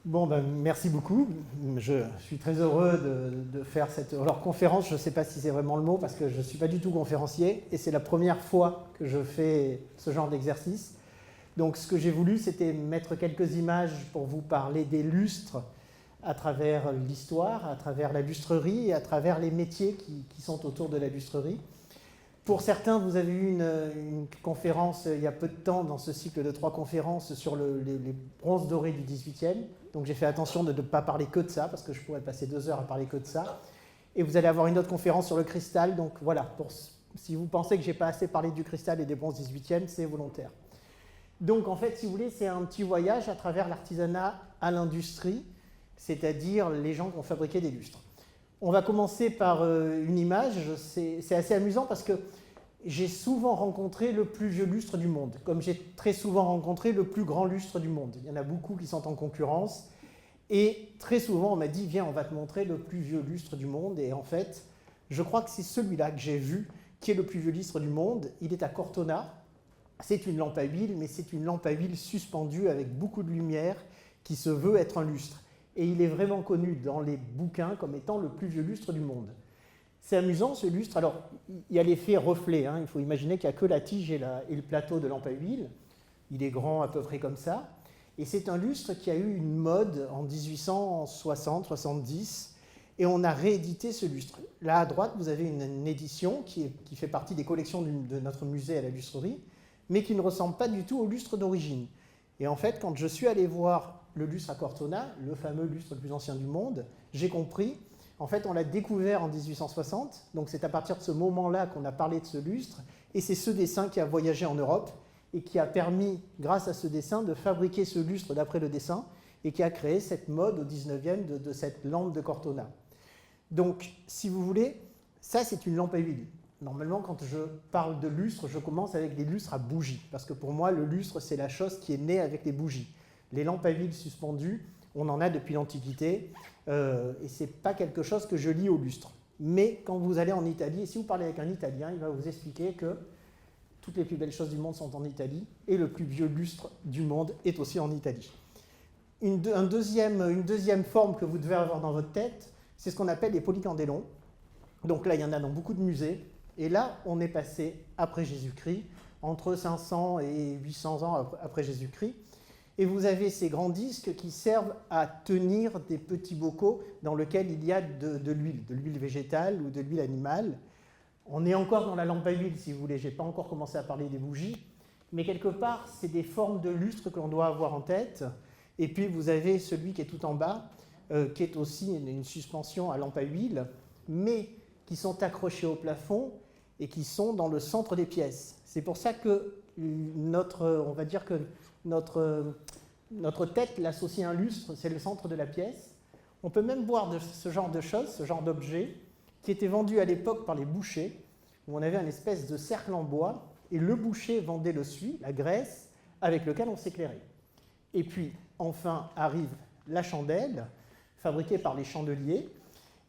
Bon, ben, merci beaucoup. Je suis très heureux de faire cette conférence. Je ne sais pas si c'est vraiment le mot parce que je ne suis pas du tout conférencier et c'est la première fois que je fais ce genre d'exercice. Donc ce que j'ai voulu, c'était mettre quelques images pour vous parler des lustres à travers l'histoire, à travers la lustrerie et à travers les métiers qui sont autour de la lustrerie. Pour certains, vous avez eu une conférence il y a peu de temps dans ce cycle de 3 conférences sur les bronzes dorés du 18e. Donc j'ai fait attention de ne pas parler que de ça, parce que je pourrais passer 2 heures à parler que de ça. Et vous allez avoir une autre conférence sur le cristal. Donc voilà, si vous pensez que je n'ai pas assez parlé du cristal et des bronzes 18e, c'est volontaire. Donc en fait, si vous voulez, c'est un petit voyage à travers l'artisanat à l'industrie, c'est-à-dire les gens qui ont fabriqué des lustres. On va commencer par une image. C'est assez amusant parce que j'ai souvent rencontré le plus vieux lustre du monde, comme j'ai très souvent rencontré le plus grand lustre du monde. Il y en a beaucoup qui sont en concurrence. Et très souvent, on m'a dit, viens, on va te montrer le plus vieux lustre du monde. Et en fait, je crois que c'est celui-là que j'ai vu, qui est le plus vieux lustre du monde. Il est à Cortona. C'est une lampe à huile, mais c'est une lampe à huile suspendue avec beaucoup de lumière qui se veut être un lustre. Et il est vraiment connu dans les bouquins comme étant le plus vieux lustre du monde. C'est amusant ce lustre. Alors, il y a l'effet reflet. Il faut imaginer qu'il n'y a que la tige et le plateau de lampe à huile. Il est grand à peu près comme ça. Et c'est un lustre qui a eu une mode en 1860-70. Et on a réédité ce lustre. Là, à droite, vous avez une édition qui fait partie des collections de notre musée à la lustrerie, mais qui ne ressemble pas du tout au lustre d'origine. Et en fait, quand je suis allé voir le lustre à Cortona, le fameux lustre le plus ancien du monde, j'ai compris. En fait, on l'a découvert en 1860, donc c'est à partir de ce moment-là qu'on a parlé de ce lustre, et c'est ce dessin qui a voyagé en Europe et qui a permis, grâce à ce dessin, de fabriquer ce lustre d'après le dessin, et qui a créé cette mode au 19e de cette lampe de Cortona. Donc, si vous voulez, ça c'est une lampe à huile. Normalement, quand je parle de lustre, je commence avec des lustres à bougies, parce que pour moi, le lustre, c'est la chose qui est née avec les bougies. Les lampes à huile suspendues, on en a depuis l'Antiquité, et ce n'est pas quelque chose que je lie au lustre. Mais quand vous allez en Italie, et si vous parlez avec un Italien, il va vous expliquer que toutes les plus belles choses du monde sont en Italie, et le plus vieux lustre du monde est aussi en Italie. Une deuxième forme que vous devez avoir dans votre tête, c'est ce qu'on appelle les polycandélons. Donc là, il y en a dans beaucoup de musées, et là, on est passé après Jésus-Christ, entre 500 et 800 ans après Jésus-Christ. Et vous avez ces grands disques qui servent à tenir des petits bocaux dans lesquels il y a de l'huile végétale ou de l'huile animale. On est encore dans la lampe à huile, si vous voulez. Je n'ai pas encore commencé à parler des bougies. Mais quelque part, c'est des formes de lustre que l'on doit avoir en tête. Et puis, vous avez celui qui est tout en bas, qui est aussi une suspension à lampe à huile, mais qui sont accrochés au plafond et qui sont dans le centre des pièces. C'est pour ça que on va dire que notre tête l'associe à un lustre, c'est le centre de la pièce. On peut même voir ce genre de choses, ce genre d'objets, qui étaient vendus à l'époque par les bouchers, où on avait un espèce de cercle en bois, et le boucher vendait le suie, la graisse, avec lequel on s'éclairait. Et puis, enfin, arrive la chandelle, fabriquée par les chandeliers,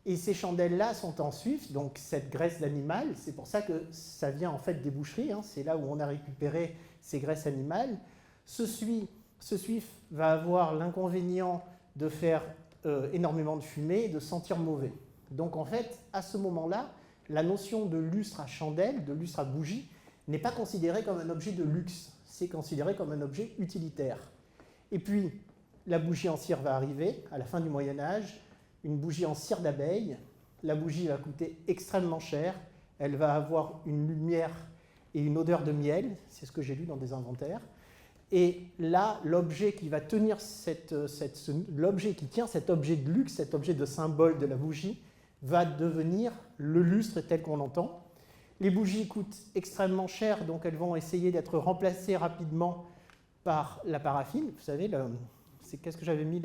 et ces chandelles-là sont en suif, donc cette graisse d'animal, c'est pour ça que ça vient en fait des boucheries, c'est là où on a récupéré ces graisses animales. Ce suif va avoir l'inconvénient de faire énormément de fumée et de sentir mauvais. Donc en fait, à ce moment-là, la notion de lustre à chandelle, de lustre à bougie, n'est pas considérée comme un objet de luxe, c'est considéré comme un objet utilitaire. Et puis, la bougie en cire va arriver à la fin du Moyen-Âge, une bougie en cire d'abeille. La bougie va coûter extrêmement cher, elle va avoir une lumière et une odeur de miel, c'est ce que j'ai lu dans des inventaires. Et là, l'objet qui va tenir l'objet qui tient cet objet de luxe, cet objet de symbole de la bougie, va devenir le lustre tel qu'on l'entend. Les bougies coûtent extrêmement cher, donc elles vont essayer d'être remplacées rapidement par la paraffine. Vous savez, qu'est-ce que j'avais mis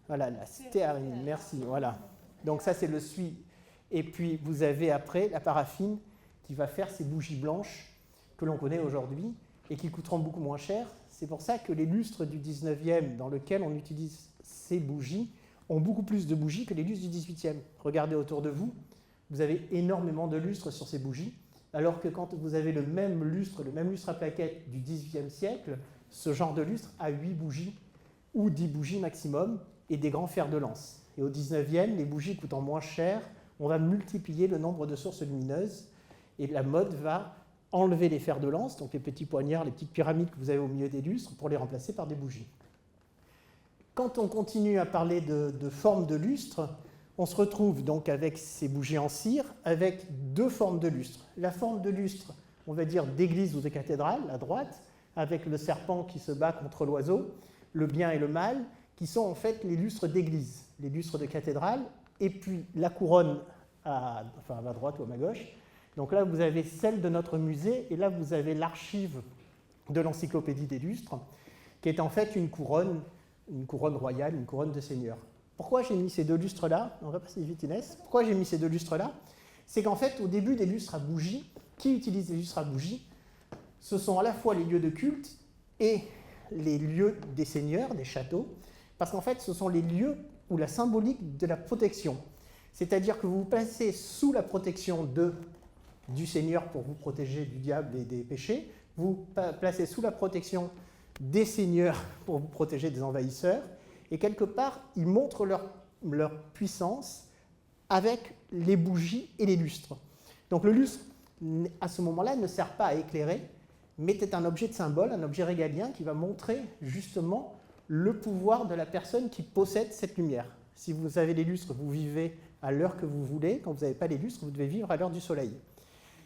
voilà, la stéarine, merci, voilà. Donc ça, c'est le suie. Et puis, vous avez après la paraffine qui va faire ces bougies blanches que l'on connaît aujourd'hui et qui coûteront beaucoup moins cher. C'est pour ça que les lustres du 19e, dans lesquels on utilise ces bougies, ont beaucoup plus de bougies que les lustres du 18e. Regardez autour de vous, vous avez énormément de lustres sur ces bougies, alors que quand vous avez le même lustre à plaquettes du 18e siècle, ce genre de lustre a 8 bougies ou 10 bougies maximum, et des grands fers de lance. Et au 19e, les bougies coûtant moins cher, on va multiplier le nombre de sources lumineuses, et la mode va enlever les fers de lance, donc les petits poignards, les petites pyramides que vous avez au milieu des lustres, pour les remplacer par des bougies. Quand on continue à parler de forme de lustre, on se retrouve donc avec ces bougies en cire, avec deux formes de lustre. La forme de lustre, on va dire d'église ou de cathédrale, à droite, avec le serpent qui se bat contre l'oiseau, le bien et le mal, qui sont en fait les lustres d'église, les lustres de cathédrale, et puis la couronne à ma droite ou à ma gauche. Donc là, vous avez celle de notre musée, et là, vous avez l'archive de l'encyclopédie des lustres, qui est en fait une couronne royale, une couronne de seigneur. Pourquoi j'ai mis ces deux lustres-là? On va passer vite, Inès. Pourquoi j'ai mis ces deux lustres-là? C'est qu'en fait, au début des lustres à bougies, qui utilise les lustres à bougies? Ce sont à la fois les lieux de culte et les lieux des seigneurs, des châteaux, parce qu'en fait, ce sont les lieux où la symbolique de la protection. C'est-à-dire que vous vous placez sous la protection du Seigneur pour vous protéger du diable et des péchés, vous placez sous la protection des seigneurs pour vous protéger des envahisseurs, et quelque part, ils montrent leur puissance avec les bougies et les lustres. Donc le lustre, à ce moment-là, ne sert pas à éclairer, mais est un objet de symbole, un objet régalien qui va montrer justement le pouvoir de la personne qui possède cette lumière. Si vous avez les lustres, vous vivez à l'heure que vous voulez. Quand vous n'avez pas les lustres, vous devez vivre à l'heure du soleil.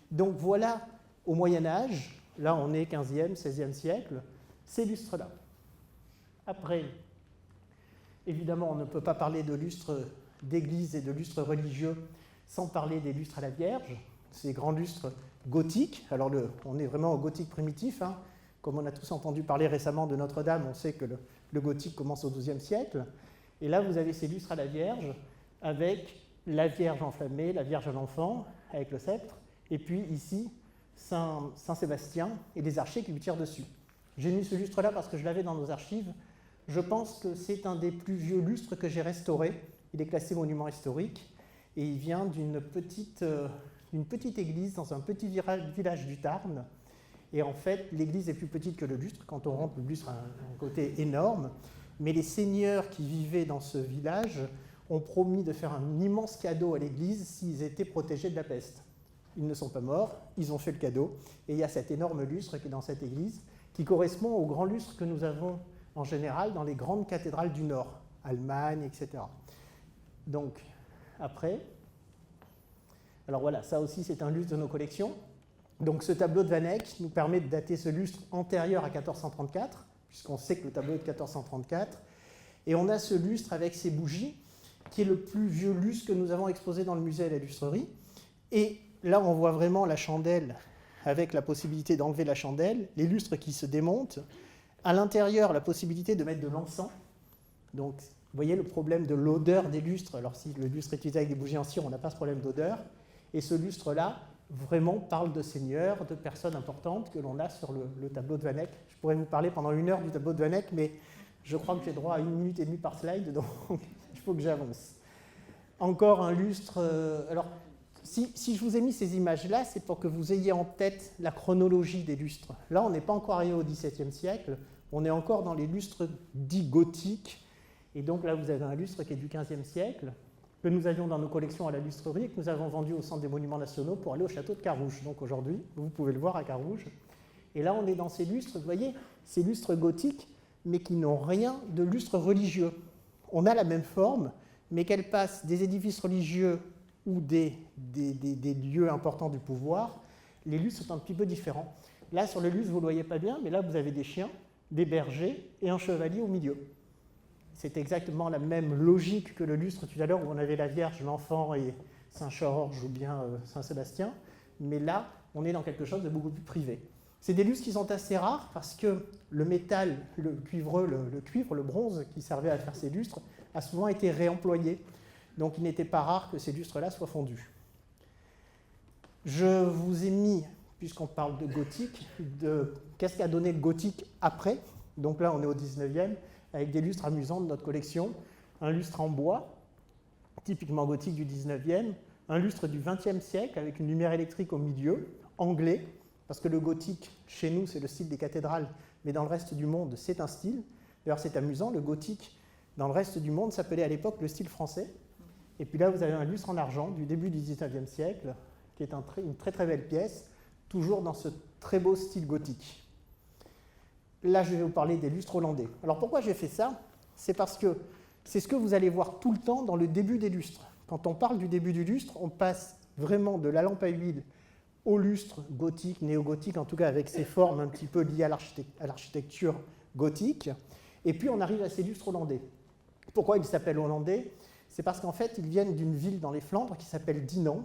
Donc voilà, au Moyen-Âge, là on est 15e, 16e siècle, ces lustres-là. Après, évidemment, on ne peut pas parler de lustres d'église et de lustres religieux sans parler des lustres à la Vierge, ces grands lustres gothiques. Alors on est vraiment au gothique primitif, hein. Comme on a tous entendu parler récemment de Notre-Dame, on sait que le gothique commence au XIIe siècle. Et là, vous avez ces lustres à la Vierge, avec la Vierge enflammée, la Vierge à l'enfant, avec le sceptre, et puis ici, Saint-Sébastien et les archers qui lui tirent dessus. J'ai mis ce lustre-là parce que je l'avais dans nos archives. Je pense que c'est un des plus vieux lustres que j'ai restauré. Il est classé monument historique, et il vient d'une petite église dans un petit village du Tarn. Et en fait, l'église est plus petite que le lustre. Quand on rentre, le lustre a un côté énorme. Mais les seigneurs qui vivaient dans ce village ont promis de faire un immense cadeau à l'église s'ils étaient protégés de la peste. Ils ne sont pas morts, ils ont fait le cadeau. Et il y a cet énorme lustre qui est dans cette église, qui correspond au grand lustre que nous avons en général dans les grandes cathédrales du Nord, Allemagne, etc. Donc, après, alors voilà, ça aussi c'est un lustre de nos collections. Donc ce tableau de Van Eyck nous permet de dater ce lustre antérieur à 1434, puisqu'on sait que le tableau est de 1434. Et on a ce lustre avec ses bougies, qui est le plus vieux lustre que nous avons exposé dans le musée à la lustrerie. Et là, on voit vraiment la chandelle, avec la possibilité d'enlever la chandelle, les lustres qui se démontent. À l'intérieur, la possibilité de mettre de l'encens. Donc, vous voyez le problème de l'odeur des lustres. Alors, si le lustre est utilisé avec des bougies en cire, on n'a pas ce problème d'odeur. Et ce lustre-là, vraiment parle de seigneurs, de personnes importantes que l'on a sur le tableau de Van Eyck. Je pourrais vous parler pendant 1 heure du tableau de Van Eyck, mais je crois que j'ai droit à 1 minute et demie par slide, donc il faut que j'avance. Encore un lustre. Alors, si je vous ai mis ces images-là, c'est pour que vous ayez en tête la chronologie des lustres. Là, on n'est pas encore arrivé au XVIIe siècle, on est encore dans les lustres dits gothiques. Et donc là, vous avez un lustre qui est du XVe siècle, que nous avions dans nos collections à la lustrerie et que nous avons vendu au Centre des Monuments Nationaux pour aller au château de Carouge. Donc aujourd'hui, vous pouvez le voir à Carouge. Et là, on est dans ces lustres, vous voyez, ces lustres gothiques, mais qui n'ont rien de lustre religieux. On a la même forme, mais qu'elle passe des édifices religieux ou des lieux importants du pouvoir. Les lustres sont un petit peu différents. Là, sur le lustre, vous ne le voyez pas bien, mais là, vous avez des chiens, des bergers et un chevalier au milieu. C'est exactement la même logique que le lustre tout à l'heure où on avait la Vierge, l'enfant et Saint-Georges ou bien Saint-Sébastien. Mais là, on est dans quelque chose de beaucoup plus privé. C'est des lustres qui sont assez rares parce que le métal, le cuivre, le bronze qui servait à faire ces lustres a souvent été réemployé. Donc il n'était pas rare que ces lustres-là soient fondus. Je vous ai mis, puisqu'on parle de gothique, qu'est-ce qu'a donné le gothique après. Donc là, on est au 19e, avec des lustres amusants de notre collection. Un lustre en bois, typiquement gothique du 19e. Un lustre du 20e siècle, avec une lumière électrique au milieu, anglais, parce que le gothique, chez nous, c'est le style des cathédrales, mais dans le reste du monde, c'est un style. D'ailleurs, c'est amusant, le gothique, dans le reste du monde, s'appelait à l'époque le style français. Et puis là, vous avez un lustre en argent du début du XIXe siècle, qui est une très très belle pièce, toujours dans ce très beau style gothique. Là, je vais vous parler des lustres hollandais. Alors pourquoi j'ai fait ça? C'est parce que c'est ce que vous allez voir tout le temps dans le début des lustres. Quand on parle du début du lustre, on passe vraiment de la lampe à huile au lustre gothique, néo-gothique, en tout cas avec ses formes un petit peu liées à l'architecture gothique. Et puis on arrive à ces lustres hollandais. Pourquoi ils s'appellent hollandais? C'est parce qu'en fait, ils viennent d'une ville dans les Flandres qui s'appelle Dinant,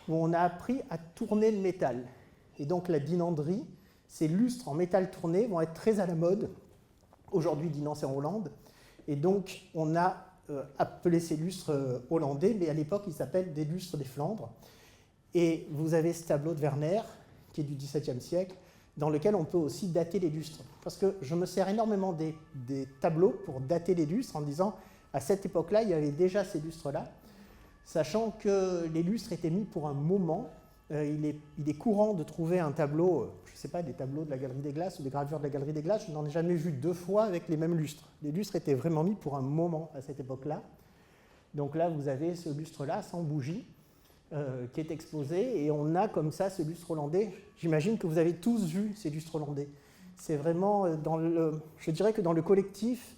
où on a appris à tourner le métal. Et donc la dinanderie, ces lustres en métal tourné vont être très à la mode. Aujourd'hui, Dinant, c'est en Hollande. Et donc, on a appelé ces lustres hollandais, mais à l'époque, ils s'appellent des lustres des Flandres. Et vous avez ce tableau de Werner, qui est du XVIIe siècle, dans lequel on peut aussi dater les lustres. Parce que je me sers énormément des tableaux pour dater les lustres en disant, à cette époque-là, il y avait déjà ces lustres-là, sachant que les lustres étaient mis pour un moment. Il est courant de trouver un tableau, je ne sais pas, des tableaux de la Galerie des Glaces ou des gravures de la Galerie des Glaces, je n'en ai jamais vu deux fois avec les mêmes lustres. Les lustres étaient vraiment mis pour un moment à cette époque-là. Donc là, vous avez ce lustre-là, sans bougie, qui est exposé, et on a comme ça ce lustre hollandais. J'imagine que vous avez tous vu ces lustres hollandais. C'est vraiment, je dirais que dans le collectif,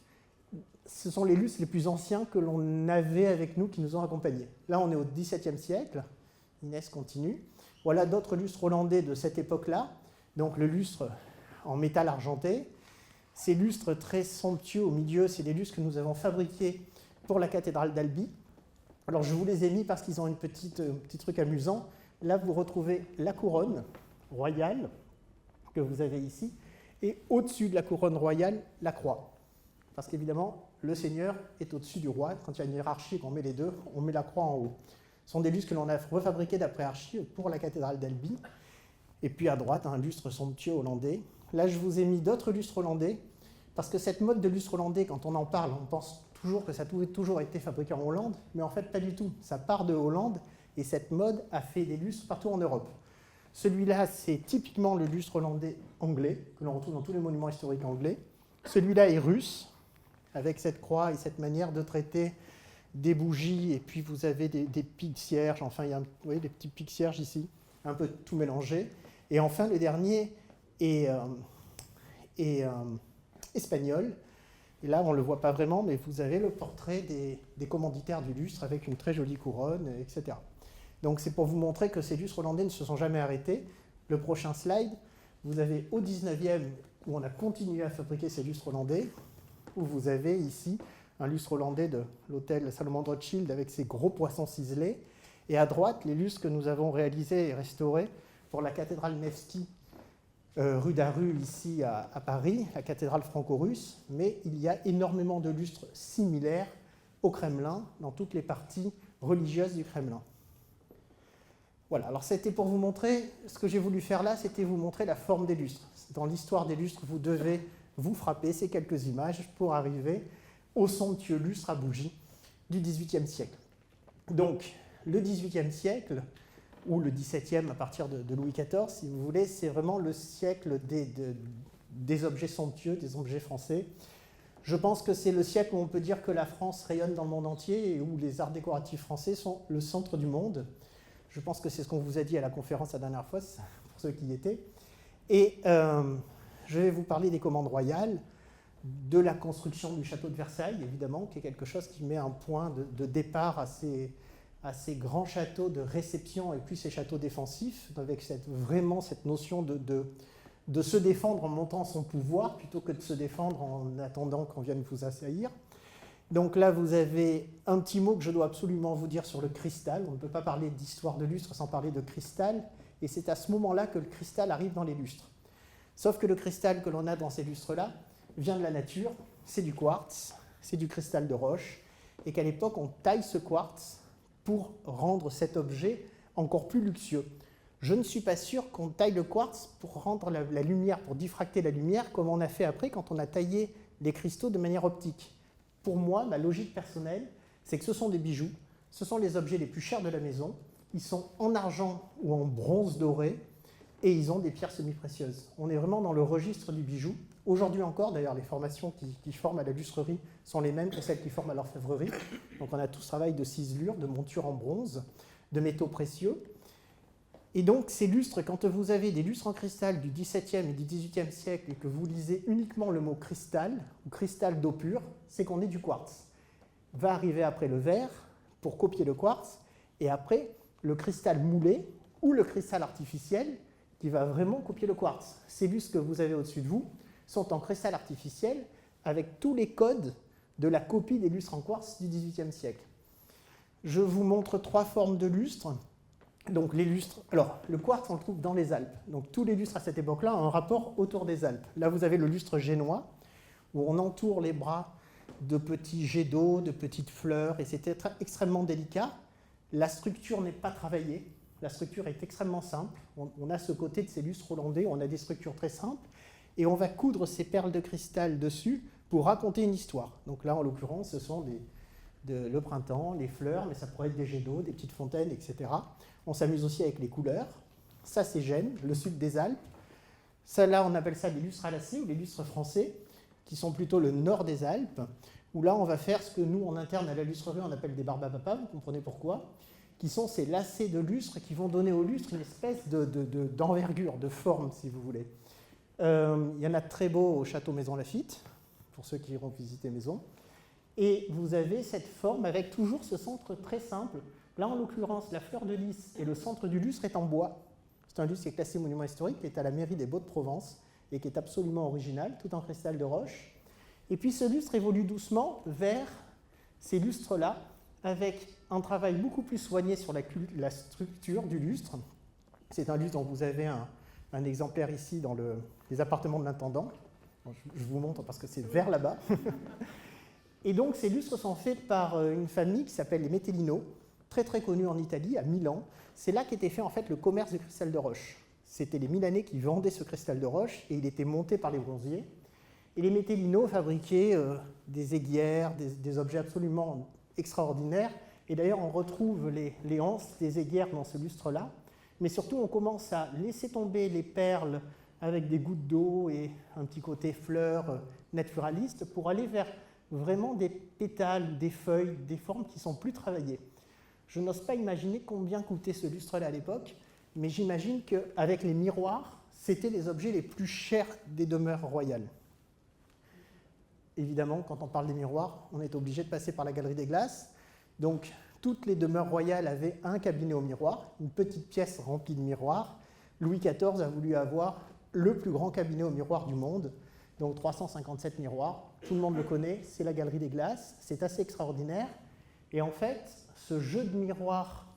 ce sont les lustres les plus anciens que l'on avait avec nous, qui nous ont accompagnés. Là, on est au XVIIe siècle. Inès continue. Voilà d'autres lustres hollandais de cette époque-là. Donc le lustre en métal argenté. Ces lustres très somptueux au milieu, c'est des lustres que nous avons fabriqués pour la cathédrale d'Albi. Alors je vous les ai mis parce qu'ils ont un petit truc amusant. Là, vous retrouvez la couronne royale que vous avez ici. Et au-dessus de la couronne royale, la croix. Parce qu'évidemment, le Seigneur est au-dessus du roi. Quand il y a une hiérarchie, qu'on met les deux, on met la croix en haut. Ce sont des lustres que l'on a refabriqués d'après Archie pour la cathédrale d'Albi. Et puis à droite, un lustre somptueux hollandais. Là, je vous ai mis d'autres lustres hollandais, parce que cette mode de lustre hollandais, quand on en parle, on pense toujours que ça a toujours été fabriqué en Hollande, mais en fait, pas du tout. Ça part de Hollande, et cette mode a fait des lustres partout en Europe. Celui-là, c'est typiquement le lustre hollandais anglais, que l'on retrouve dans tous les monuments historiques anglais. Celui-là est russe, avec cette croix et cette manière de traiter des bougies, et puis vous avez des pics cierges, enfin il y a des petits pics cierges ici, un peu tout mélangé. Et enfin le dernier est espagnol, et là on ne le voit pas vraiment, mais vous avez le portrait des commanditaires du lustre avec une très jolie couronne, etc. Donc c'est pour vous montrer que ces lustres hollandais ne se sont jamais arrêtés. Le prochain slide, vous avez au 19e, où on a continué à fabriquer ces lustres hollandais, où vous avez ici un lustre hollandais de l'hôtel Salomon de Rothschild avec ses gros poissons ciselés. Et à droite, les lustres que nous avons réalisés et restaurés pour la cathédrale Nevski, rue d'Aru, ici à Paris, la cathédrale franco-russe. Mais il y a énormément de lustres similaires au Kremlin, dans toutes les parties religieuses du Kremlin. Voilà, alors c'était pour vous montrer, ce que j'ai voulu faire là, c'était vous montrer la forme des lustres. Dans l'histoire des lustres, vous devez vous frapper ces quelques images pour arriver au somptueux lustre à bougie du XVIIIe siècle. Donc, le XVIIIe siècle, ou le XVIIe à partir de Louis XIV, si vous voulez, c'est vraiment le siècle des objets somptueux, des objets français. Je pense que c'est le siècle où on peut dire que la France rayonne dans le monde entier et où les arts décoratifs français sont le centre du monde. Je pense que c'est ce qu'on vous a dit à la conférence la dernière fois, pour ceux qui y étaient. Et je vais vous parler des commandes royales, de la construction du château de Versailles, évidemment, qui est quelque chose qui met un point de départ à ces grands châteaux de réception et puis ces châteaux défensifs, avec vraiment cette notion de se défendre en montrant son pouvoir plutôt que de se défendre en attendant qu'on vienne vous assaillir. Donc là, vous avez un petit mot que je dois absolument vous dire sur le cristal. On ne peut pas parler d'histoire de lustre sans parler de cristal, et c'est à ce moment-là que le cristal arrive dans les lustres. Sauf que le cristal que l'on a dans ces lustres-là vient de la nature, c'est du quartz, c'est du cristal de roche, et qu'à l'époque, on taille ce quartz pour rendre cet objet encore plus luxueux. Je ne suis pas sûr qu'on taille le quartz pour rendre la lumière, pour diffracter la lumière, comme on a fait après quand on a taillé les cristaux de manière optique. Pour moi, ma logique personnelle, c'est que ce sont des bijoux, ce sont les objets les plus chers de la maison, ils sont en argent ou en bronze doré, et ils ont des pierres semi-précieuses. On est vraiment dans le registre du bijou. Aujourd'hui encore, d'ailleurs, les formations qui forment à la lustrerie sont les mêmes que celles qui forment à l'orfèvrerie. Donc on a tout ce travail de ciselure, de monture en bronze, de métaux précieux. Et donc ces lustres, quand vous avez des lustres en cristal du XVIIe et du XVIIIe siècle et que vous lisez uniquement le mot cristal, ou cristal d'eau pure, c'est qu'on est du quartz. Va arriver après le verre pour copier le quartz, et après le cristal moulé ou le cristal artificiel qui va vraiment copier le quartz. Ces lustres que vous avez au-dessus de vous sont en cristal artificiel avec tous les codes de la copie des lustres en quartz du XVIIIe siècle. Je vous montre 3 formes de lustres. Donc les lustres, alors le quartz on le trouve dans les Alpes. Donc tous les lustres à cette époque-là ont un rapport autour des Alpes. Là vous avez le lustre génois où on entoure les bras de petits jets d'eau, de petites fleurs, et c'est extrêmement délicat. La structure n'est pas travaillée, la structure est extrêmement simple. On a ce côté de ces lustres hollandais, on a des structures très simples, et on va coudre ces perles de cristal dessus pour raconter une histoire. Donc là, en l'occurrence, ce sont le printemps, les fleurs, mais ça pourrait être des jets d'eau, des petites fontaines, etc. On s'amuse aussi avec les couleurs. Ça, c'est Gênes, le sud des Alpes. Ça, là, on appelle ça les lustres à lacets ou les lustres français, qui sont plutôt le nord des Alpes, où là, on va faire ce que nous, en interne à la lustrerie, on appelle des barbapapa, vous comprenez pourquoi, qui sont ces lacets de lustre qui vont donner au lustre une espèce d'envergure, de forme, si vous voulez. Il y en a de très beaux au château Maison Lafitte, pour ceux qui iront visiter Maison. Et vous avez cette forme avec toujours ce centre très simple. Là, en l'occurrence, la fleur de lys et le centre du lustre est en bois. C'est un lustre qui est classé monument historique, qui est à la mairie des Baux-de-Provence et qui est absolument original, tout en cristal de roche. Et puis ce lustre évolue doucement vers ces lustres-là, avec un travail beaucoup plus soigné sur la structure du lustre. C'est un lustre dont vous avez un exemplaire ici dans les appartements de l'intendant. Bon, je vous montre parce que c'est vers là-bas. Et donc ces lustres sont faits par une famille qui s'appelle les Metellino, très très connue en Italie, à Milan. C'est là qu'était fait en fait le commerce du cristal de roche. C'était les Milanais qui vendaient ce cristal de roche et il était monté par les bronziers. Et les Metellino fabriquaient des aiguières, des objets absolument extraordinaires. Et d'ailleurs, on retrouve les anses des aiguières dans ce lustre-là. Mais surtout, on commence à laisser tomber les perles avec des gouttes d'eau et un petit côté fleurs naturaliste pour aller vers vraiment des pétales, des feuilles, des formes qui sont plus travaillées. Je n'ose pas imaginer combien coûtait ce lustre-là à l'époque, mais j'imagine qu'avec les miroirs, c'était les objets les plus chers des demeures royales. Évidemment, quand on parle des miroirs, on est obligé de passer par la Galerie des Glaces. Donc, toutes les demeures royales avaient un cabinet au miroir, une petite pièce remplie de miroirs. Louis XIV a voulu avoir le plus grand cabinet au miroir du monde, donc 357 miroirs. Tout le monde le connaît, c'est la Galerie des Glaces, c'est assez extraordinaire. Et en fait, ce jeu de miroirs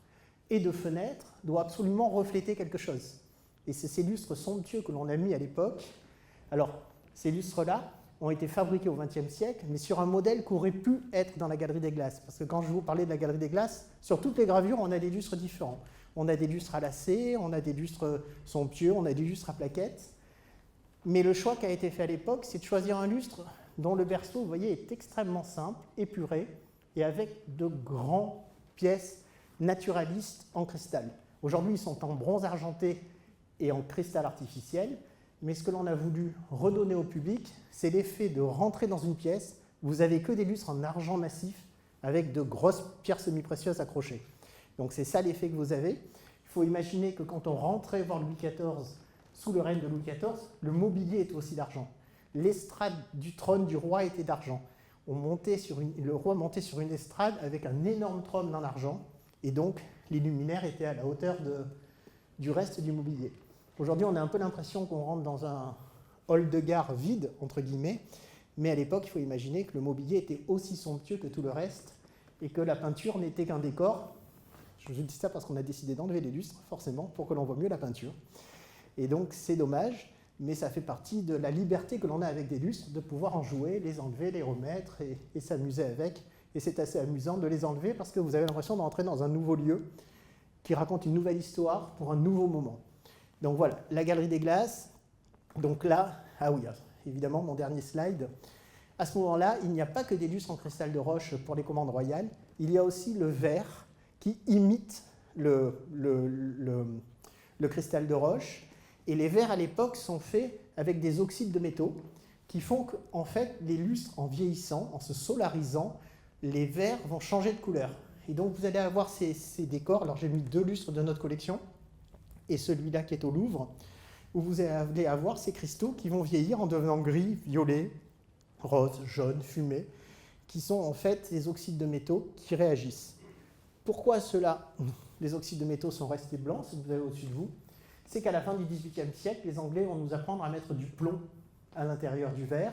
et de fenêtres doit absolument refléter quelque chose. Et c'est ces lustres somptueux que l'on a mis à l'époque. Alors, ces lustres-là ont été fabriqués au XXe siècle, mais sur un modèle qui aurait pu être dans la Galerie des Glaces. Parce que quand je vous parlais de la Galerie des Glaces, sur toutes les gravures, on a des lustres différents. On a des lustres à lacets, on a des lustres somptueux, on a des lustres à plaquettes. Mais le choix qui a été fait à l'époque, c'est de choisir un lustre dont le berceau, vous voyez, est extrêmement simple, épuré, et avec de grandes pièces naturalistes en cristal. Aujourd'hui, ils sont en bronze argenté et en cristal artificiel, mais ce que l'on a voulu redonner au public, c'est l'effet de rentrer dans une pièce, vous n'avez que des lustres en argent massif avec de grosses pierres semi-précieuses accrochées. Donc c'est ça l'effet que vous avez. Il faut imaginer que quand on rentrait voir Louis XIV, sous le règne de Louis XIV, le mobilier était aussi d'argent. L'estrade du trône du roi était d'argent. Le roi montait sur une estrade avec un énorme trône en argent, et donc les luminaires étaient à la hauteur du reste du mobilier. Aujourd'hui, on a un peu l'impression qu'on rentre dans un hall de gare vide, entre guillemets, mais à l'époque, il faut imaginer que le mobilier était aussi somptueux que tout le reste et que la peinture n'était qu'un décor. Je vous dis ça parce qu'on a décidé d'enlever les lustres, forcément, pour que l'on voit mieux la peinture. Et donc, c'est dommage, mais ça fait partie de la liberté que l'on a avec des lustres, de pouvoir en jouer, les enlever, les remettre et s'amuser avec. Et c'est assez amusant de les enlever parce que vous avez l'impression d'entrer dans un nouveau lieu qui raconte une nouvelle histoire pour un nouveau moment. Donc voilà, la Galerie des Glaces. Donc là, ah oui, évidemment, mon dernier slide. À ce moment-là, il n'y a pas que des lustres en cristal de roche pour les commandes royales. Il y a aussi le verre qui imite le cristal de roche. Et les verres à l'époque sont faits avec des oxydes de métaux qui font qu'en fait, les lustres, en vieillissant, en se solarisant, les verres vont changer de couleur. Et donc vous allez avoir ces décors. Alors j'ai mis 2 lustres de notre collection et celui-là qui est au Louvre, où vous allez avoir ces cristaux qui vont vieillir en devenant gris, violet, rose, jaune, fumé, qui sont en fait les oxydes de métaux qui réagissent. Pourquoi ceux-là, les oxydes de métaux sont restés blancs, ce que vous avez au-dessus de vous? C'est qu'à la fin du XVIIIe siècle, les Anglais vont nous apprendre à mettre du plomb à l'intérieur du verre,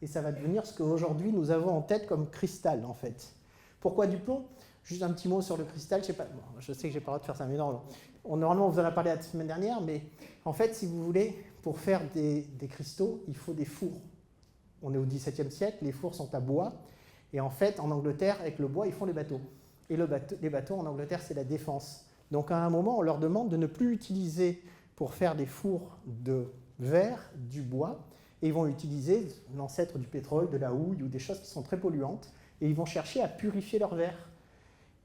et ça va devenir ce qu'aujourd'hui nous avons en tête comme cristal, en fait. Pourquoi du plomb? Juste un petit mot sur le cristal, je sais pas, bon, je sais que j'ai pas le droit de faire ça, mais non, normalement on vous en a parlé la semaine dernière, mais en fait, si vous voulez, pour faire des cristaux, il faut des fours. On est au XVIIe siècle, les fours sont à bois, et en fait, en Angleterre, avec le bois, ils font les bateaux. Et les bateaux en Angleterre, c'est la défense. Donc à un moment, on leur demande de ne plus utiliser pour faire des fours de verre du bois, et ils vont utiliser l'ancêtre du pétrole, de la houille ou des choses qui sont très polluantes, et ils vont chercher à purifier leur verre.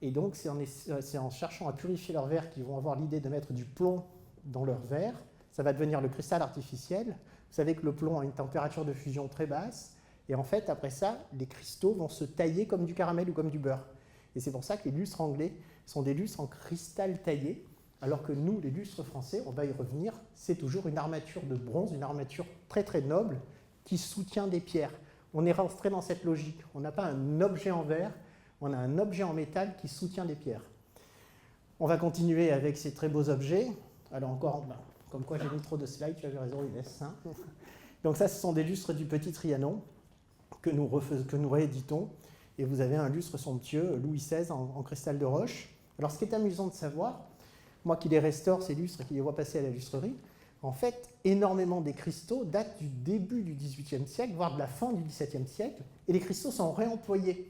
Et donc c'est en cherchant à purifier leur verre qu'ils vont avoir l'idée de mettre du plomb dans leur verre. Ça va devenir le cristal artificiel. Vous savez que le plomb a une température de fusion très basse, et en fait, après ça, les cristaux vont se tailler comme du caramel ou comme du beurre. Et c'est pour ça que les lustres anglais sont des lustres en cristal taillé, alors que nous, les lustres français, on va y revenir, c'est toujours une armature de bronze, une armature très très noble, qui soutient des pierres. On est rentré dans cette logique. On n'a pas un objet en verre, on a un objet en métal qui soutient des pierres. On va continuer avec ces très beaux objets. Alors encore, comme quoi j'ai mis trop de slides, tu avais raison Inès. Hein. Donc ça, ce sont des lustres du Petit Trianon que nous rééditons. Et vous avez un lustre somptueux, Louis XVI, en cristal de roche. Alors ce qui est amusant de savoir, moi qui les restaure, ces lustres, qui les vois passer à la lustrerie, en fait, énormément des cristaux datent du début du XVIIIe siècle, voire de la fin du XVIIe siècle, et les cristaux sont réemployés.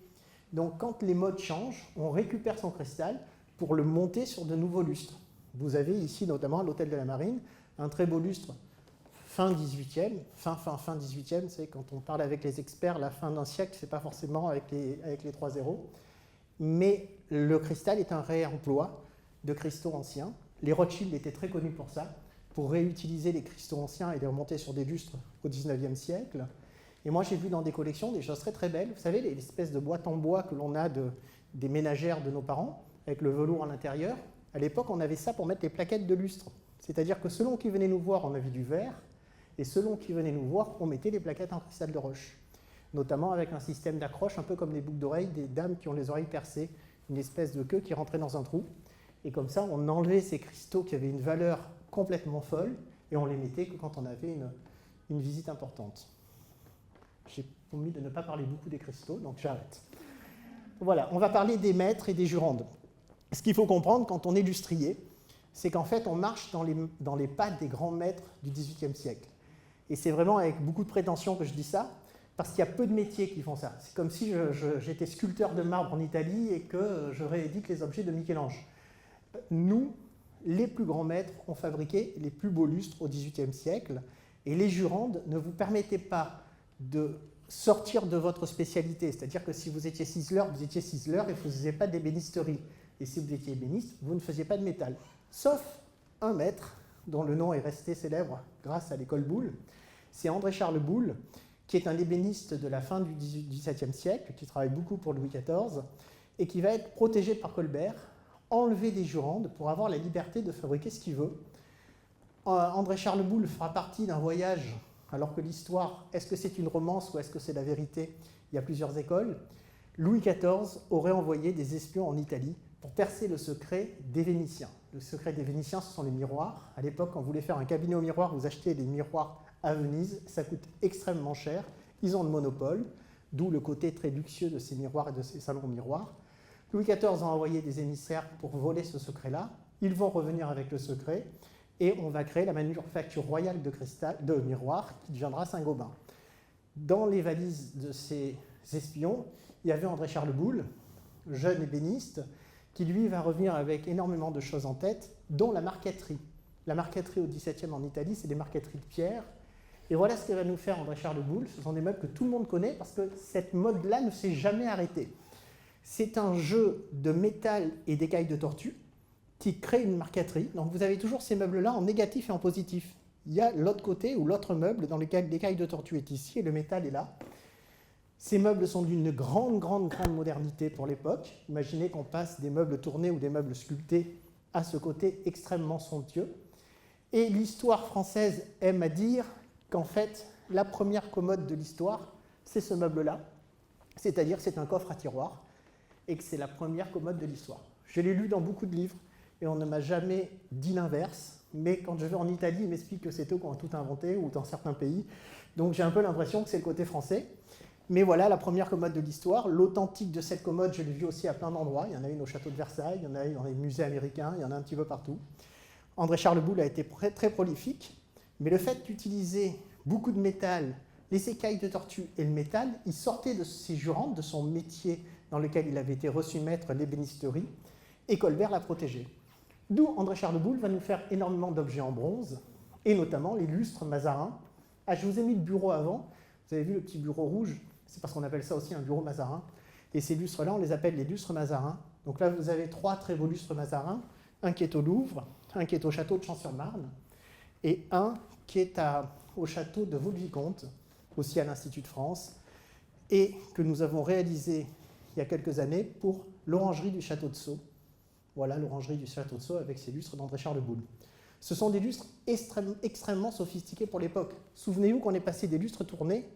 Donc quand les modes changent, on récupère son cristal pour le monter sur de nouveaux lustres. Vous avez ici, notamment à l'Hôtel de la Marine, un très beau lustre fin 18e, fin 18e, c'est quand on parle avec les experts, la fin d'un siècle, c'est pas forcément avec les 3 zéros, mais le cristal est un réemploi de cristaux anciens. Les Rothschild étaient très connus pour ça, pour réutiliser les cristaux anciens et les remonter sur des lustres au 19e siècle. Et moi, j'ai vu dans des collections des choses très très belles. Vous savez, les espèces de boîtes en bois que l'on a des ménagères de nos parents, avec le velours à l'intérieur. À l'époque, on avait ça pour mettre les plaquettes de lustre. C'est-à-dire que selon qui venait nous voir, on avait du verre, et selon qui venait nous voir, on mettait les plaquettes en cristal de roche. Notamment avec un système d'accroche, un peu comme les boucles d'oreilles des dames qui ont les oreilles percées, une espèce de queue qui rentrait dans un trou. Et comme ça, on enlevait ces cristaux qui avaient une valeur complètement folle, et on les mettait que quand on avait une visite importante. J'ai promis de ne pas parler beaucoup des cristaux, donc j'arrête. Voilà, on va parler des maîtres et des jurandes. Ce qu'il faut comprendre quand on est lustrier, c'est qu'en fait, on marche dans les pas des grands maîtres du XVIIIe siècle. Et c'est vraiment avec beaucoup de prétention que je dis ça, parce qu'il y a peu de métiers qui font ça. C'est comme si j'étais sculpteur de marbre en Italie et que je réédite les objets de Michel-Ange. Nous, les plus grands maîtres, ont fabriqué les plus beaux lustres au XVIIIe siècle, et les jurandes ne vous permettaient pas de sortir de votre spécialité. C'est-à-dire que si vous étiez ciseleur, vous étiez ciseleur et vous ne faisiez pas d'ébénisterie. Et si vous étiez ébéniste, vous ne faisiez pas de métal. Sauf un maître, dont le nom est resté célèbre grâce à l'école Boulle, c'est André-Charles Boulle, qui est un ébéniste de la fin du XVIIe siècle, qui travaille beaucoup pour Louis XIV, et qui va être protégé par Colbert, enlevé des jurandes pour avoir la liberté de fabriquer ce qu'il veut. André-Charles Boulle fera partie d'un voyage, alors que l'histoire, est-ce que c'est une romance ou est-ce que c'est la vérité? Il y a plusieurs écoles. Louis XIV aurait envoyé des espions en Italie pour percer le secret des Vénitiens. Le secret des Vénitiens, ce sont les miroirs. À l'époque, quand vous voulez faire un cabinet au miroir, vous achetez des miroirs à Venise, ça coûte extrêmement cher. Ils ont le monopole, d'où le côté très luxueux de ces miroirs et de ces salons au miroir. Louis XIV a envoyé des émissaires pour voler ce secret-là. Ils vont revenir avec le secret et on va créer la manufacture royale de miroirs qui deviendra Saint-Gobain. Dans les valises de ces espions, il y avait André-Charles Boulle, jeune ébéniste, qui lui va revenir avec énormément de choses en tête, dont la marqueterie. La marqueterie au XVIIe en Italie, c'est des marqueteries de pierre. Et voilà ce que va nous faire André-Charles Boulle. Ce sont des meubles que tout le monde connaît parce que cette mode-là ne s'est jamais arrêtée. C'est un jeu de métal et d'écailles de tortue qui crée une marqueterie. Donc vous avez toujours ces meubles-là en négatif et en positif. Il y a l'autre côté ou l'autre meuble dans lequel l'écaille de tortue est ici et le métal est là. Ces meubles sont d'une grande modernité pour l'époque. Imaginez qu'on passe des meubles tournés ou des meubles sculptés à ce côté extrêmement somptueux. Et l'histoire française aime à dire qu'en fait, la première commode de l'histoire, c'est ce meuble-là, c'est-à-dire que c'est un coffre à tiroir, et que c'est la première commode de l'histoire. Je l'ai lu dans beaucoup de livres, et on ne m'a jamais dit l'inverse, mais quand je vais en Italie, ils m'expliquent que c'est eux qui ont tout inventé, ou dans certains pays, donc j'ai un peu l'impression que c'est le côté français. Mais voilà la première commode de l'histoire. L'authentique de cette commode, je l'ai vue aussi à plein d'endroits. Il y en a une au château de Versailles, il y en a une dans les musées américains, il y en a un petit peu partout. André-Charles Boulle a été très prolifique, mais le fait d'utiliser beaucoup de métal, les écailles de tortue et le métal, il sortait de ses jurantes, de son métier dans lequel il avait été reçu maître l'ébénisterie, et Colbert l'a protégé. D'où André-Charles Boulle va nous faire énormément d'objets en bronze, et notamment les lustres Mazarin. Ah, je vous ai mis le bureau avant, vous avez vu le petit bureau rouge, c'est parce qu'on appelle ça aussi un bureau Mazarin. Et ces lustres-là, on les appelle les lustres Mazarin. Donc là, vous avez 3 très beaux lustres Mazarin, un qui est au Louvre, un qui est au château de Champs-sur-Marne, et un qui est au château de Vaux-le-Vicomte, aussi à l'Institut de France, et que nous avons réalisé il y a quelques années pour l'orangerie du château de Sceaux. Voilà l'orangerie du château de Sceaux avec ses lustres d'André-Charles Boulle. Ce sont des lustres extrêmement sophistiqués pour l'époque. Souvenez-vous qu'on est passé des lustres tournés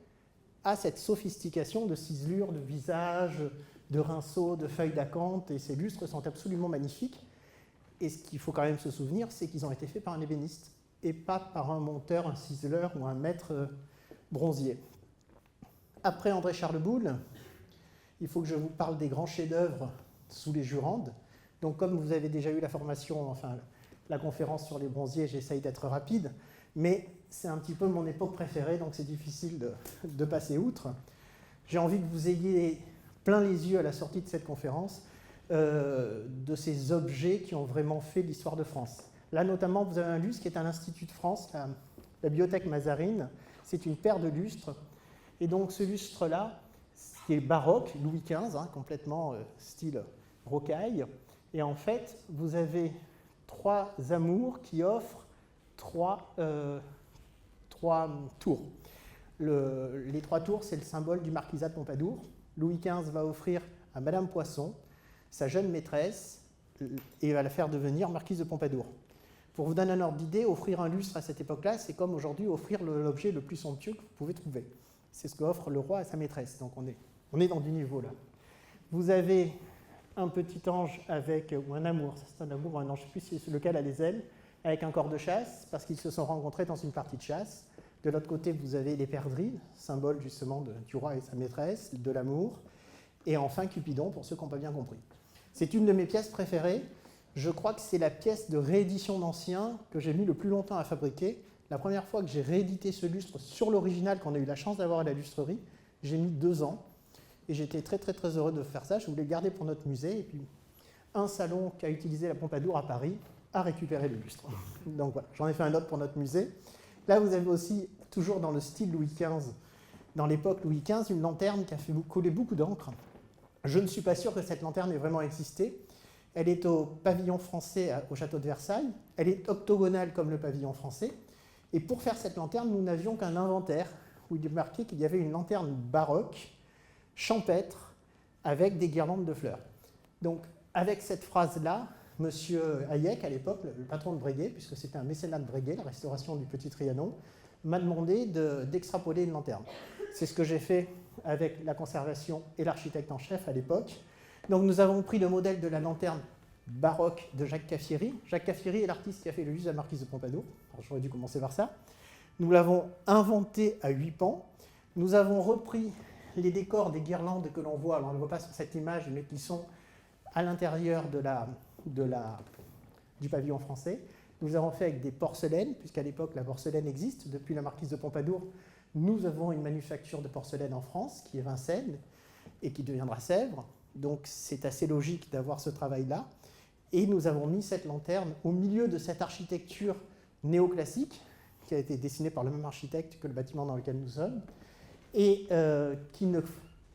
à cette sophistication de ciselures, de visages, de rinceaux, de feuilles d'acanthe, et ces lustres sont absolument magnifiques. Et ce qu'il faut quand même se souvenir, c'est qu'ils ont été faits par un ébéniste, et pas par un monteur, un ciseleur ou un maître bronzier. Après André-Charles Boulle, il faut que je vous parle des grands chefs-d'œuvre sous les Jurandes. Donc comme vous avez déjà eu la formation, enfin la conférence sur les bronziers, j'essaye d'être rapide, mais c'est un petit peu mon époque préférée, donc c'est difficile de passer outre. J'ai envie que vous ayez plein les yeux à la sortie de cette conférence de ces objets qui ont vraiment fait l'histoire de France. Là, notamment, vous avez un lustre qui est à l'Institut de France, la bibliothèque Mazarine. C'est une paire de lustres. Et donc, ce lustre-là, qui est baroque, Louis XV, hein, complètement style rocaille. Et en fait, vous avez 3 amours qui offrent 3 tours. Les 3 tours, c'est le symbole du marquisat de Pompadour. Louis XV va offrir à Madame Poisson sa jeune maîtresse et va la faire devenir marquise de Pompadour. Pour vous donner un ordre d'idée, offrir un lustre à cette époque-là, c'est comme aujourd'hui offrir l'objet le plus somptueux que vous pouvez trouver. C'est ce qu'offre le roi à sa maîtresse. Donc on est dans du niveau là. Vous avez un petit ange avec, ou un amour, c'est un amour, un ange, je ne sais plus si lequel a les ailes, avec un corps de chasse, parce qu'ils se sont rencontrés dans une partie de chasse. De l'autre côté, vous avez les perdrix, symbole justement du roi et sa maîtresse, de l'amour. Et enfin, Cupidon, pour ceux qui n'ont pas bien compris. C'est une de mes pièces préférées. Je crois que c'est la pièce de réédition d'Ancien que j'ai mis le plus longtemps à fabriquer. La première fois que j'ai réédité ce lustre sur l'original, qu'on a eu la chance d'avoir à la lustrerie, j'ai mis 2 ans. Et j'étais très heureux de faire ça. Je voulais le garder pour notre musée. Et puis, un salon qui a utilisé la Pompadour à Paris a récupéré le lustre. Donc voilà, j'en ai fait un autre pour notre musée. Là, vous avez aussi, toujours dans le style Louis XV, dans l'époque Louis XV, une lanterne qui a fait couler beaucoup d'encre. Je ne suis pas sûr que cette lanterne ait vraiment existé. Elle est au pavillon français au château de Versailles. Elle est octogonale comme le pavillon français. Et pour faire cette lanterne, nous n'avions qu'un inventaire où il est marqué qu'il y avait une lanterne baroque, champêtre, avec des guirlandes de fleurs. Donc, avec cette phrase-là, M. Hayek, à l'époque, le patron de Breguet, puisque c'était un mécénat de Breguet, la restauration du Petit Trianon, m'a demandé d'extrapoler une lanterne. C'est ce que j'ai fait avec la conservation et l'architecte en chef à l'époque. Donc nous avons pris le modèle de la lanterne baroque de Jacques Caffieri. Jacques Caffieri est l'artiste qui a fait le lustre de la marquise de Pompadour. J'aurais dû commencer par ça. Nous l'avons inventé à 8 pans. Nous avons repris les décors des guirlandes que l'on voit, alors on ne le voit pas sur cette image, mais qui sont à l'intérieur du pavillon français. Nous avons fait avec des porcelaines, puisqu'à l'époque la porcelaine existe. Depuis la marquise de Pompadour, nous avons une manufacture de porcelaine en France, qui est Vincennes, et qui deviendra Sèvres. Donc c'est assez logique d'avoir ce travail-là. Et nous avons mis cette lanterne au milieu de cette architecture néoclassique, qui a été dessinée par le même architecte que le bâtiment dans lequel nous sommes, et qui ne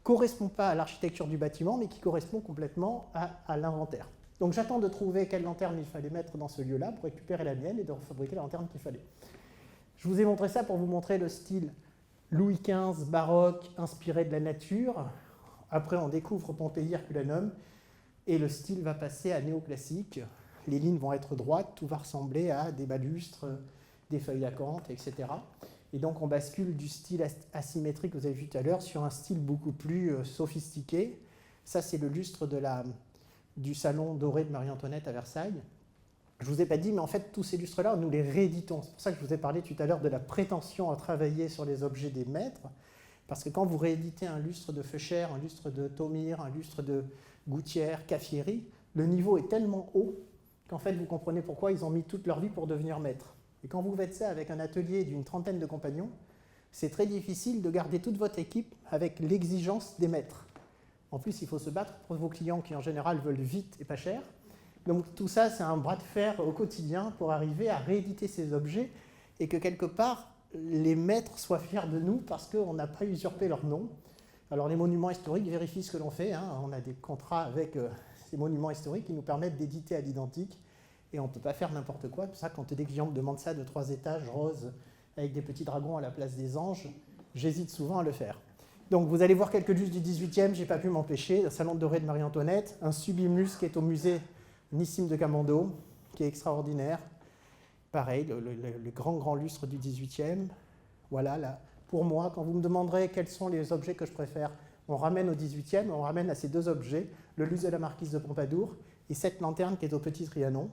correspond pas à l'architecture du bâtiment, mais qui correspond complètement à l'inventaire. Donc j'attends de trouver quelle lanterne il fallait mettre dans ce lieu-là pour récupérer la mienne et de refabriquer la lanterne qu'il fallait. Je vous ai montré ça pour vous montrer le style Louis XV, baroque, inspiré de la nature. Après, on découvre Pompéi Herculanum, et le style va passer à néoclassique. Les lignes vont être droites, tout va ressembler à des balustres, des feuilles d'acanthe, etc. Et donc, on bascule du style asymétrique que vous avez vu tout à l'heure sur un style beaucoup plus sophistiqué. Ça, c'est le lustre du salon doré de Marie-Antoinette à Versailles. Je ne vous ai pas dit, mais en fait, tous ces lustres-là, nous les rééditons. C'est pour ça que je vous ai parlé tout à l'heure de la prétention à travailler sur les objets des maîtres. Parce que quand vous rééditez un lustre de Feucher, un lustre de Thomire, un lustre de Gouttière, Caffieri, le niveau est tellement haut qu'en fait, vous comprenez pourquoi ils ont mis toute leur vie pour devenir maîtres. Et quand vous faites ça avec un atelier d'une trentaine de compagnons, c'est très difficile de garder toute votre équipe avec l'exigence des maîtres. En plus, il faut se battre pour vos clients qui, en général, veulent vite et pas cher. Donc tout ça, c'est un bras de fer au quotidien pour arriver à rééditer ces objets et que quelque part, les maîtres soient fiers de nous parce qu'on n'a pas usurpé leur nom. Alors les monuments historiques vérifient ce que l'on fait. On a des contrats avec ces monuments historiques qui nous permettent d'éditer à l'identique. Et on ne peut pas faire n'importe quoi. C'est pour ça que quand des clients me demandent ça de 3 étages, rose, avec des petits dragons à la place des anges, j'hésite souvent à le faire. Donc vous allez voir quelques lustres du 18e, je n'ai pas pu m'empêcher. Le salon doré de Marie-Antoinette, un sublime lustre qui est au musée Nissim de Camondo, qui est extraordinaire. Pareil, le grand lustre du 18e. Voilà, là, pour moi, quand vous me demanderez quels sont les objets que je préfère, on ramène au 18e, on ramène à ces 2 objets, le lustre de la marquise de Pompadour et cette lanterne qui est au Petit Trianon.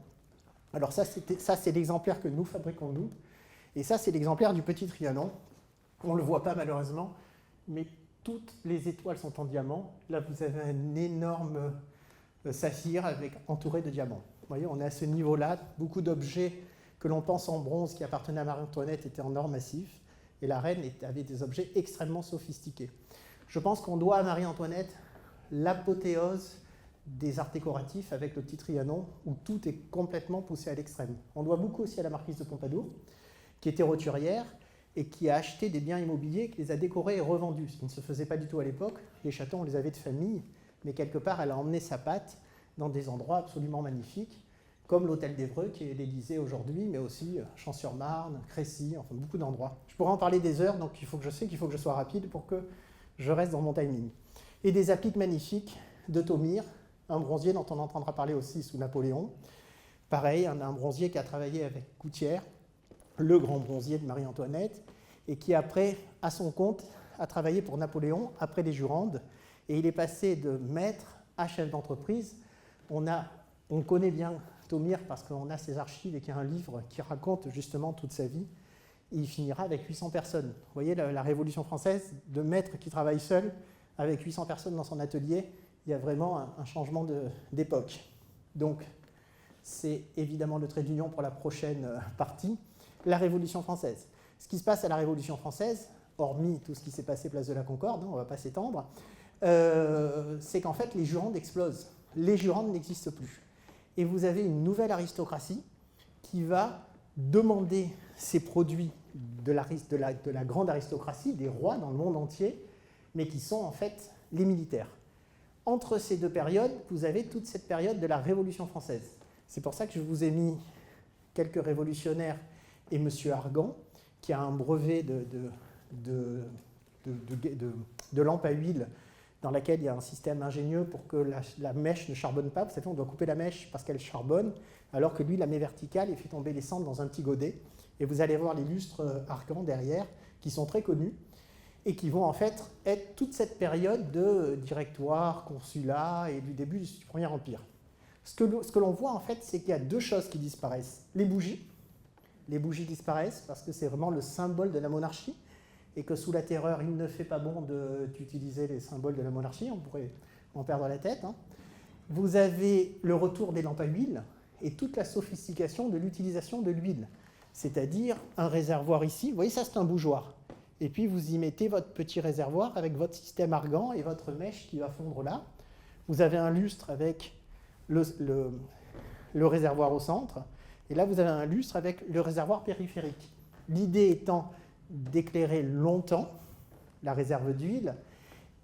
Alors ça, c'est l'exemplaire que nous fabriquons nous. Et ça, c'est l'exemplaire du Petit Trianon. On ne le voit pas malheureusement, mais toutes les étoiles sont en diamant. Là, vous avez un énorme saphir entouré de diamants. Vous voyez, on est à ce niveau-là. Beaucoup d'objets que l'on pense en bronze qui appartenaient à Marie-Antoinette étaient en or massif. Et la reine avait des objets extrêmement sophistiqués. Je pense qu'on doit à Marie-Antoinette l'apothéose des arts décoratifs avec le Petit Trianon, où tout est complètement poussé à l'extrême. On doit beaucoup aussi à la marquise de Pompadour, qui était roturière et qui a acheté des biens immobiliers, qui les a décorés et revendus, ce qui ne se faisait pas du tout à l'époque. Les châteaux, on les avait de famille, mais quelque part, elle a emmené sa patte dans des endroits absolument magnifiques, comme l'hôtel d'Évreux, qui est l'Élysée aujourd'hui, mais aussi Champs-sur-Marne, Crécy, enfin beaucoup d'endroits. Je pourrais en parler des heures, donc il faut que je sois rapide pour que je reste dans mon timing. Et des appliques magnifiques de Thomire, un bronzier dont on entendra parler aussi sous Napoléon. Pareil, un bronzier qui a travaillé avec Gouttière, le grand bronzier de Marie-Antoinette, et qui après, à son compte, a travaillé pour Napoléon après les Jurandes, et il est passé de maître à chef d'entreprise. On connaît bien Thomire parce qu'on a ses archives et qu'il y a un livre qui raconte justement toute sa vie. Et il finira avec 800 personnes. Vous voyez, la Révolution française, de maître qui travaille seul, avec 800 personnes dans son atelier, il y a vraiment un changement d'époque. Donc, c'est évidemment le trait d'union pour la prochaine partie, la Révolution française. Ce qui se passe à la Révolution française, hormis tout ce qui s'est passé place de la Concorde, on ne va pas s'étendre, c'est qu'en fait, les Jurandes explosent. Les Jurandes n'existent plus. Et vous avez une nouvelle aristocratie qui va demander ces produits de la grande aristocratie, des rois dans le monde entier, mais qui sont en fait les militaires. Entre ces 2 périodes, vous avez toute cette période de la Révolution française. C'est pour ça que je vous ai mis quelques révolutionnaires et M. Argan, qui a un brevet de lampe à huile dans laquelle il y a un système ingénieux pour que la mèche ne charbonne pas. Vous savez, on doit couper la mèche parce qu'elle charbonne, alors que lui, la met verticale et fait tomber les cendres dans un petit godet. Et vous allez voir les lustres Argan derrière, qui sont très connus, et qui vont en fait être toute cette période de directoire, consulat et du début du Premier Empire. Ce que l'on voit en fait, c'est qu'il y a 2 choses qui disparaissent. Les bougies disparaissent parce que c'est vraiment le symbole de la monarchie, et que sous la terreur, il ne fait pas bon d'utiliser les symboles de la monarchie, on pourrait en perdre la tête. Vous avez le retour des lampes à huile et toute la sophistication de l'utilisation de l'huile, c'est-à-dire un réservoir ici, vous voyez ça c'est un bougeoir, et puis vous y mettez votre petit réservoir avec votre système Argan et votre mèche qui va fondre là. Vous avez un lustre avec le réservoir au centre, et là vous avez un lustre avec le réservoir périphérique. L'idée étant d'éclairer longtemps la réserve d'huile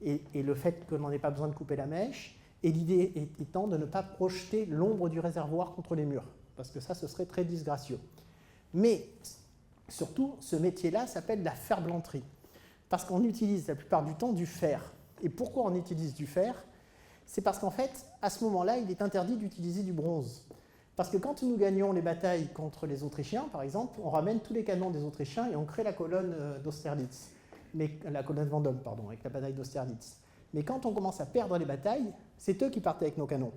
et le fait que l'on n'ait pas besoin de couper la mèche, et l'idée étant de ne pas projeter l'ombre du réservoir contre les murs, parce que ça, ce serait très disgracieux. Mais surtout, ce métier-là s'appelle la ferblanterie, parce qu'on utilise la plupart du temps du fer. Et pourquoi on utilise du fer? C'est parce qu'en fait, à ce moment-là, il est interdit d'utiliser du bronze. Parce que quand nous gagnons les batailles contre les Autrichiens, par exemple, on ramène tous les canons des Autrichiens et on crée la colonne d'Austerlitz, la colonne Vendôme, pardon, avec la bataille d'Austerlitz. Mais quand on commence à perdre les batailles, c'est eux qui partent avec nos canons.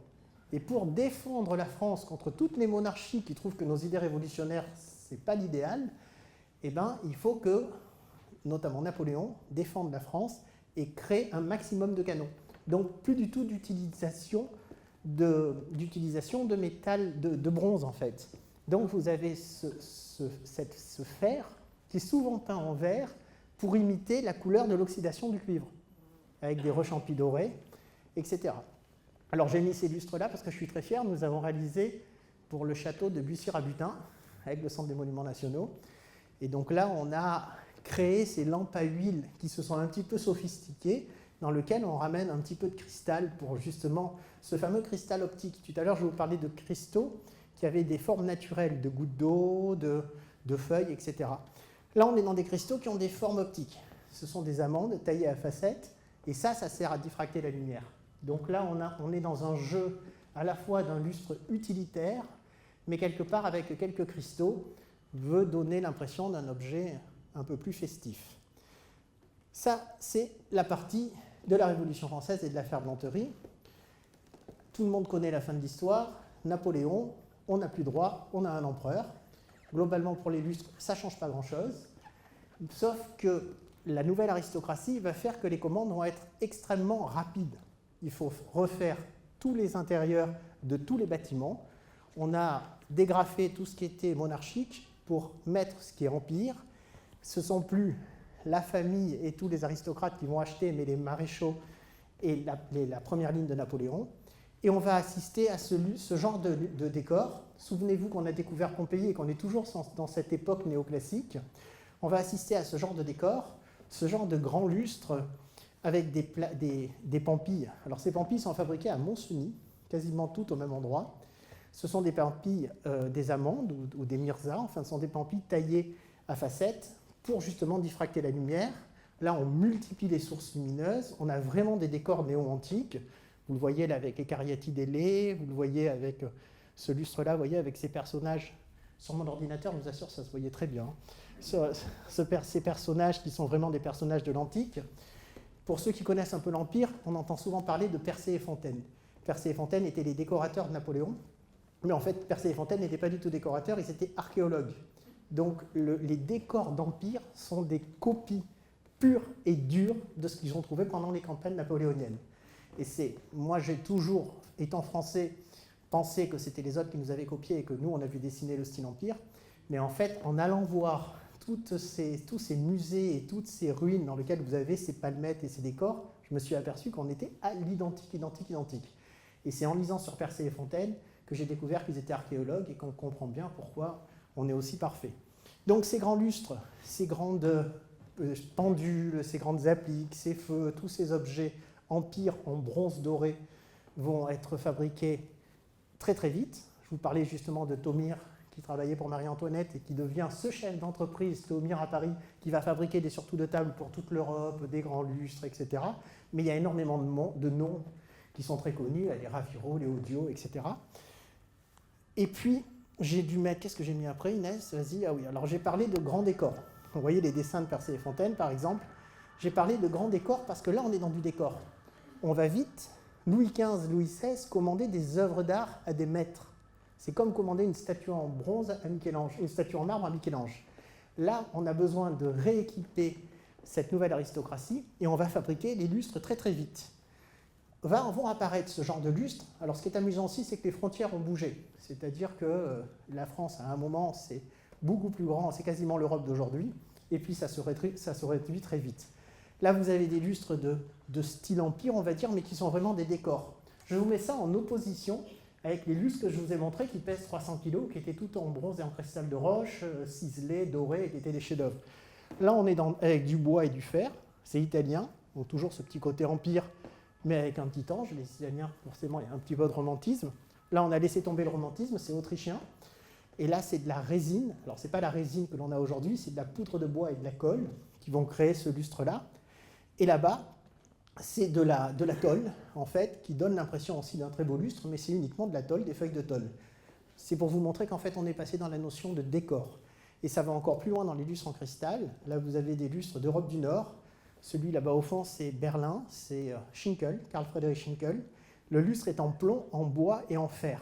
Et pour défendre la France contre toutes les monarchies qui trouvent que nos idées révolutionnaires, ce n'est pas l'idéal, eh ben, il faut que, notamment Napoléon, défende la France et crée un maximum de canons. Donc plus du tout d'utilisation de métal, de bronze en fait. Donc vous avez ce fer qui est souvent peint en vert pour imiter la couleur de l'oxydation du cuivre, avec des rechampis dorés, etc. Alors j'ai mis ces lustres-là parce que je suis très fier. Nous avons réalisé pour le château de Bussy-Rabutin, avec le Centre des Monuments Nationaux. Et donc là, on a créé ces lampes à huile qui se sont un petit peu sophistiquées, dans lesquelles on ramène un petit peu de cristal pour justement ce fameux cristal optique. Tout à l'heure, je vous parlais de cristaux qui avaient des formes naturelles, de gouttes d'eau, de feuilles, etc. Là, on est dans des cristaux qui ont des formes optiques. Ce sont des amandes taillées à facettes, et ça sert à diffracter la lumière. Donc là, on est dans un jeu à la fois d'un lustre utilitaire, mais quelque part avec quelques cristaux, veut donner l'impression d'un objet un peu plus festif. Ça, c'est la partie de la Révolution française et de la ferblanterie. Tout le monde connaît la fin de l'histoire. Napoléon, on n'a plus droit, on a un empereur. Globalement, pour les lustres, ça ne change pas grand-chose. Sauf que la nouvelle aristocratie va faire que les commandes vont être extrêmement rapides. Il faut refaire tous les intérieurs de tous les bâtiments. On a dégrafé tout ce qui était monarchique pour mettre ce qui est empire. Ce ne sont plus la famille et tous les aristocrates qui vont acheter, mais les maréchaux et la première ligne de Napoléon. Et on va assister à ce genre de décor. Souvenez-vous qu'on a découvert Pompéi et qu'on est toujours dans cette époque néoclassique. On va assister à ce genre de décor, ce genre de grands lustres avec des pampilles. Alors ces pampilles sont fabriquées à Montseny, quasiment toutes au même endroit. Ce sont des pampilles des amandes ou des myrzas, enfin ce sont des pampilles taillées à facettes pour justement diffracter la lumière. Là, on multiplie les sources lumineuses. On a vraiment des décors néo-antiques. Vous le voyez là avec les cariatides ailées, vous le voyez avec ce lustre-là, vous voyez avec ces personnages. Sur mon ordinateur, je vous assure, ça se voyait très bien. Ces personnages qui sont vraiment des personnages de l'antique. Pour ceux qui connaissent un peu l'Empire, on entend souvent parler de Persée et Fontaine. Persée et Fontaine étaient les décorateurs de Napoléon. Mais en fait, Persée et Fontaine n'étaient pas du tout décorateurs, ils étaient archéologues. Donc les décors d'Empire sont des copies pures et dures de ce qu'ils ont trouvé pendant les campagnes napoléoniennes. Et moi j'ai toujours, étant français, pensé que c'était les autres qui nous avaient copiés et que nous on avait dessiné le style Empire. Mais en fait, en allant voir tous ces musées et toutes ces ruines dans lesquelles vous avez ces palmettes et ces décors, je me suis aperçu qu'on était à l'identique. Et c'est en lisant sur Persée et Fontaine que j'ai découvert qu'ils étaient archéologues et qu'on comprend bien pourquoi on est aussi parfait. Donc ces grands lustres, ces grandes pendules, ces grandes appliques, ces feux, tous ces objets empire en bronze doré vont être fabriqués très très vite. Je vous parlais justement de Thomire qui travaillait pour Marie-Antoinette et qui devient ce chef d'entreprise, Thomire à Paris, qui va fabriquer des surtouts de table pour toute l'Europe, des grands lustres, etc. Mais il y a énormément de noms qui sont très connus, les Raviro, les Audio, etc. Et puis, j'ai dû mettre, qu'est-ce que j'ai mis après, Inès? Vas-y, ah oui, alors j'ai parlé de grands décors. Vous voyez les dessins de Persée et Fontaine, par exemple. J'ai parlé de grands décors parce que là, on est dans du décor. On va vite, Louis XV, Louis XVI, commander des œuvres d'art à des maîtres. C'est comme commander une statue en bronze à Michel-Ange, une statue en marbre à Michel-Ange. Là, on a besoin de rééquiper cette nouvelle aristocratie et on va fabriquer les lustres très très vite. Vont apparaître ce genre de lustres. Alors ce qui est amusant aussi, c'est que les frontières ont bougé. C'est-à-dire que la France, à un moment, c'est beaucoup plus grand, c'est quasiment l'Europe d'aujourd'hui, et puis ça se réduit très vite. Là, vous avez des lustres de style empire, on va dire, mais qui sont vraiment des décors. Je vous mets ça en opposition avec les lustres que je vous ai montrés qui pèsent 300 kg, qui étaient tout en bronze et en cristal de roche, ciselés, dorés, et qui étaient des chefs-d'œuvre. Là, on est avec du bois et du fer, c'est italien, donc toujours ce petit côté empire, mais avec un petit ange. Les Italiens, forcément, il y a un petit peu de romantisme. Là, on a laissé tomber le romantisme, c'est autrichien. Et là, c'est de la résine. Alors, ce n'est pas la résine que l'on a aujourd'hui, c'est de la poudre de bois et de la colle qui vont créer ce lustre-là. Et là-bas, c'est de la tôle, en fait, qui donne l'impression aussi d'un très beau lustre, mais c'est uniquement de la tôle, des feuilles de tôle. C'est pour vous montrer qu'en fait, on est passé dans la notion de décor. Et ça va encore plus loin dans les lustres en cristal. Là, vous avez des lustres d'Europe du Nord. Celui là-bas au fond, c'est Berlin, c'est Schinkel, Carl Friedrich Schinkel. Le lustre est en plomb, en bois et en fer.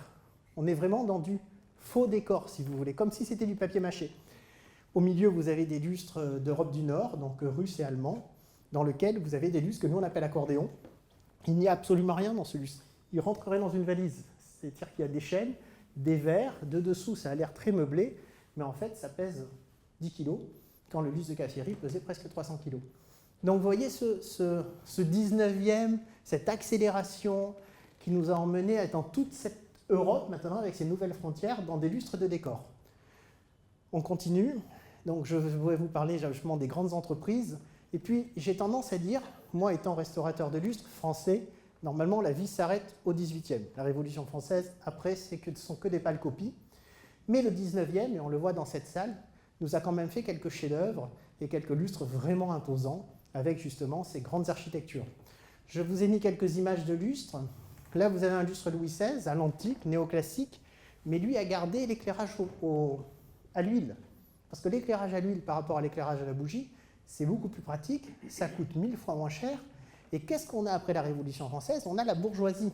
On est vraiment dans du faux décor, si vous voulez, comme si c'était du papier mâché. Au milieu, vous avez des lustres d'Europe du Nord, donc russes et allemands, dans lesquels vous avez des lustres que nous on appelle accordéons. Il n'y a absolument rien dans ce lustre. Il rentrerait dans une valise. C'est-à-dire qu'il y a des chaînes, des verres, de dessous, ça a l'air très meublé, mais en fait, ça pèse 10 kg, quand le lustre de Caffieri pesait presque 300 kg. Donc vous voyez ce 19e, cette accélération qui nous a emmenés dans toute cette Europe, maintenant, avec ses nouvelles frontières, dans des lustres de décor. On continue. Donc je voudrais vous parler justement des grandes entreprises. Et puis, j'ai tendance à dire, moi étant restaurateur de lustres français, normalement, la vie s'arrête au 18e. La Révolution française, après, ce ne sont que des pâles copies. Mais le 19e, et on le voit dans cette salle, nous a quand même fait quelques chefs-d'œuvre et quelques lustres vraiment imposants, avec justement ces grandes architectures. Je vous ai mis quelques images de lustres. Là, vous avez un lustre Louis XVI, à l'antique, néoclassique, mais lui a gardé l'éclairage à l'huile. Parce que l'éclairage à l'huile par rapport à l'éclairage à la bougie, c'est beaucoup plus pratique, ça coûte 1000 fois moins cher. Et qu'est-ce qu'on a après la Révolution française? On a la bourgeoisie.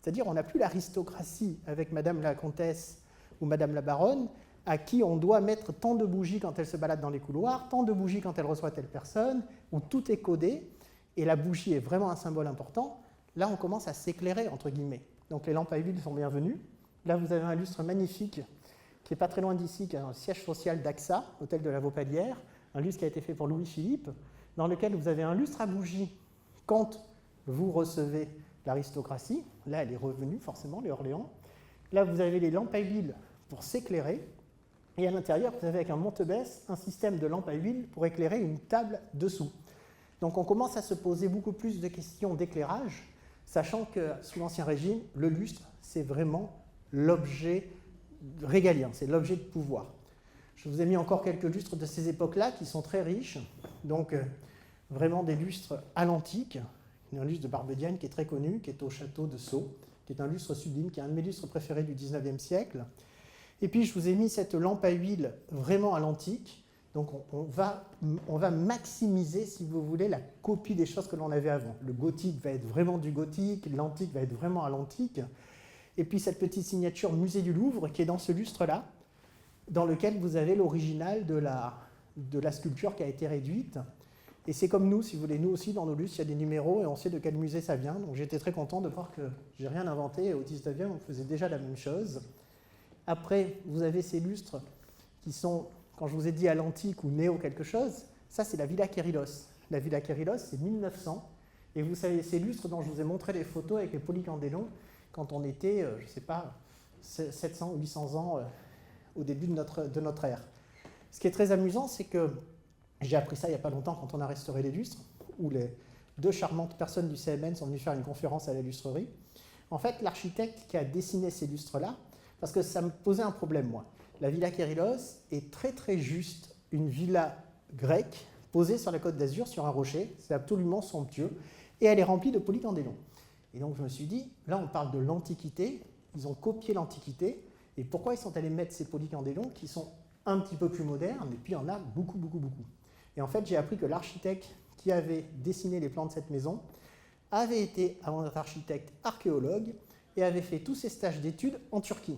C'est-à-dire on n'a plus l'aristocratie avec Madame la Comtesse ou Madame la Baronne, à qui on doit mettre tant de bougies quand elle se balade dans les couloirs, tant de bougies quand elle reçoit telle personne, où tout est codé, et la bougie est vraiment un symbole important. Là, on commence à s'éclairer, entre guillemets. Donc les lampes à huile sont bienvenues. Là, vous avez un lustre magnifique, qui n'est pas très loin d'ici, qui est un siège social d'AXA, hôtel de la Vaupalière, un lustre qui a été fait pour Louis-Philippe, dans lequel vous avez un lustre à bougie quand vous recevez l'aristocratie. Là, elle est revenue, forcément, les Orléans. Là, vous avez les lampes à huile pour s'éclairer. Et à l'intérieur, vous avez avec un Montebès un système de lampes à huile pour éclairer une table dessous. Donc on commence à se poser beaucoup plus de questions d'éclairage, sachant que sous l'Ancien Régime, le lustre, c'est vraiment l'objet régalien, c'est l'objet de pouvoir. Je vous ai mis encore quelques lustres de ces époques-là qui sont très riches, donc vraiment des lustres à l'antique. Il y a un lustre de Barbedienne qui est très connu, qui est au château de Sceaux, qui est un lustre sublime, qui est un de mes lustres préférés du 19e siècle. Et puis je vous ai mis cette lampe à huile vraiment à l'antique. Donc on va maximiser, si vous voulez, la copie des choses que l'on avait avant. Le gothique va être vraiment du gothique, l'antique va être vraiment à l'antique. Et puis cette petite signature Musée du Louvre qui est dans ce lustre-là, dans lequel vous avez l'original de la sculpture qui a été réduite. Et c'est comme nous, si vous voulez, nous aussi dans nos lustres, il y a des numéros et on sait de quel musée ça vient. Donc j'étais très content de voir que j'ai rien inventé. Au 19e, on faisait déjà la même chose. Après, vous avez ces lustres qui sont, quand je vous ai dit à l'antique ou néo quelque chose, ça c'est la Villa Kérilos. La Villa Kérilos, c'est 1900. Et vous savez, ces lustres dont je vous ai montré les photos avec les polycandélons, quand on était, je ne sais pas, 700 ou 800 ans au début de notre ère. Ce qui est très amusant, c'est que j'ai appris ça il n'y a pas longtemps quand on a restauré les lustres, où les deux charmantes personnes du CMN sont venues faire une conférence à la lustrerie. En fait, l'architecte qui a dessiné ces lustres-là, parce que ça me posait un problème, moi. La Villa Kérilos est très très juste une villa grecque posée sur la côte d'Azur, sur un rocher. C'est absolument somptueux. Et elle est remplie de polycandélons. Et donc je me suis dit, là on parle de l'Antiquité, ils ont copié l'Antiquité, et pourquoi ils sont allés mettre ces polycandélons qui sont un petit peu plus modernes, et puis il y en a beaucoup, beaucoup, beaucoup. Et en fait, j'ai appris que l'architecte qui avait dessiné les plans de cette maison avait été, avant d'être architecte, archéologue, et avait fait tous ses stages d'études en Turquie.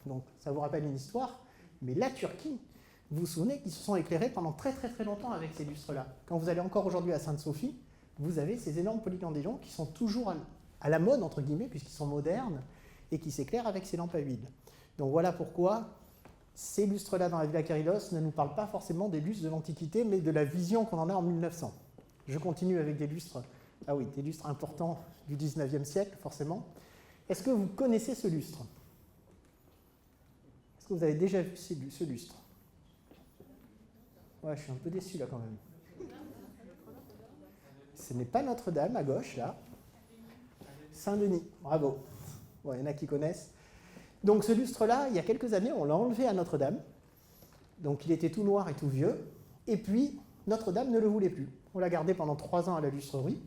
Donc ça vous rappelle une histoire, mais la Turquie, vous vous souvenez qu'ils se sont éclairés pendant très très très longtemps avec ces lustres-là. Quand vous allez encore aujourd'hui à Sainte-Sophie, vous avez ces énormes polycandélons qui sont toujours à la mode, entre guillemets, puisqu'ils sont modernes, et qui s'éclairent avec ces lampes à huile. Donc voilà pourquoi ces lustres-là dans la Villa Kérilos ne nous parlent pas forcément des lustres de l'Antiquité, mais de la vision qu'on en a en 1900. Je continue avec des lustres, ah oui, des lustres importants du 19e siècle, forcément. Est-ce que vous connaissez ce lustre? Est-ce que vous avez déjà vu ce lustre? Ouais, je suis un peu déçu là quand même. Ce n'est pas Notre-Dame à gauche, là. Saint-Denis, bravo. Bon, il y en a qui connaissent. Donc ce lustre-là, il y a quelques années, on l'a enlevé à Notre-Dame. Donc il était tout noir et tout vieux. Et puis, Notre-Dame ne le voulait plus. On l'a gardé pendant 3 ans à la lustrerie,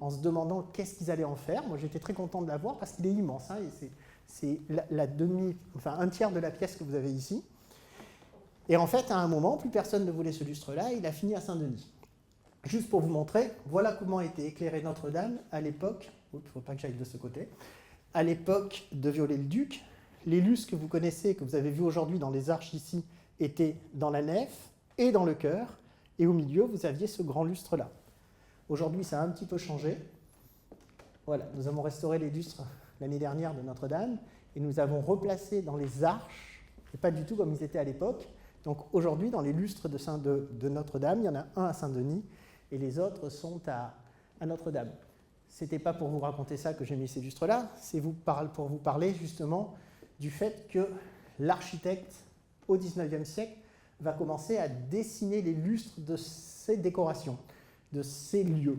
en se demandant qu'est-ce qu'ils allaient en faire. Moi, j'étais très content de l'avoir parce qu'il est immense. Hein, et c'est un tiers de la pièce que vous avez ici. Et en fait, à un moment, plus personne ne voulait ce lustre-là. Il a fini à Saint-Denis. Juste pour vous montrer, voilà comment était éclairée Notre-Dame à l'époque. Il ne faut pas que j'aille de ce côté. À l'époque de Viollet-le-Duc, les lustres que vous connaissez, que vous avez vus aujourd'hui dans les arches ici, étaient dans la nef et dans le chœur. Et au milieu, vous aviez ce grand lustre-là. Aujourd'hui, ça a un petit peu changé. Voilà, nous avons restauré les lustres l'année dernière de Notre-Dame et nous avons replacé dans les arches, et pas du tout comme ils étaient à l'époque. Donc aujourd'hui, dans les lustres de Notre-Dame, il y en a un à Saint-Denis et les autres sont à Notre-Dame. Ce n'était pas pour vous raconter ça que j'ai mis ces lustres-là, c'est pour vous parler justement du fait que l'architecte, au XIXe siècle, va commencer à dessiner les lustres de ces décorations, de ces lieux.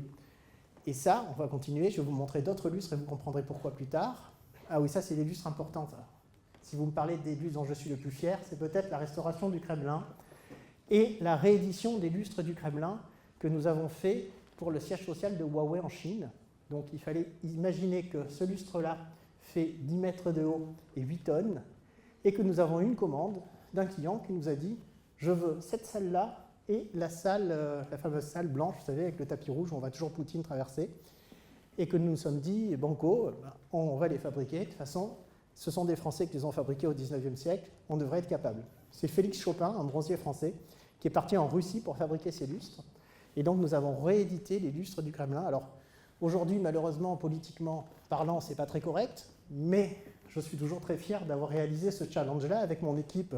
Et ça, on va continuer, je vais vous montrer d'autres lustres et vous comprendrez pourquoi plus tard. Ah oui, ça c'est les lustres importants. Ça. Si vous me parlez des lustres dont je suis le plus fier, c'est peut-être la restauration du Kremlin et la réédition des lustres du Kremlin que nous avons fait pour le siège social de Huawei en Chine. Donc il fallait imaginer que ce lustre-là fait 10 mètres de haut et 8 tonnes et que nous avons eu une commande d'un client qui nous a dit « Je veux cette salle-là et la fameuse salle blanche, vous savez, avec le tapis rouge où on voit toujours Poutine traverser. » Et que nous nous sommes dit « Banco, on va les fabriquer. De toute façon, ce sont des Français qui les ont fabriqués au XIXe siècle. On devrait être capable. » C'est Félix Chopin, un bronzier français, qui est parti en Russie pour fabriquer ces lustres. Et donc nous avons réédité les lustres du Kremlin. Alors aujourd'hui, malheureusement, politiquement parlant, c'est pas très correct, mais je suis toujours très fier d'avoir réalisé ce challenge-là avec mon équipe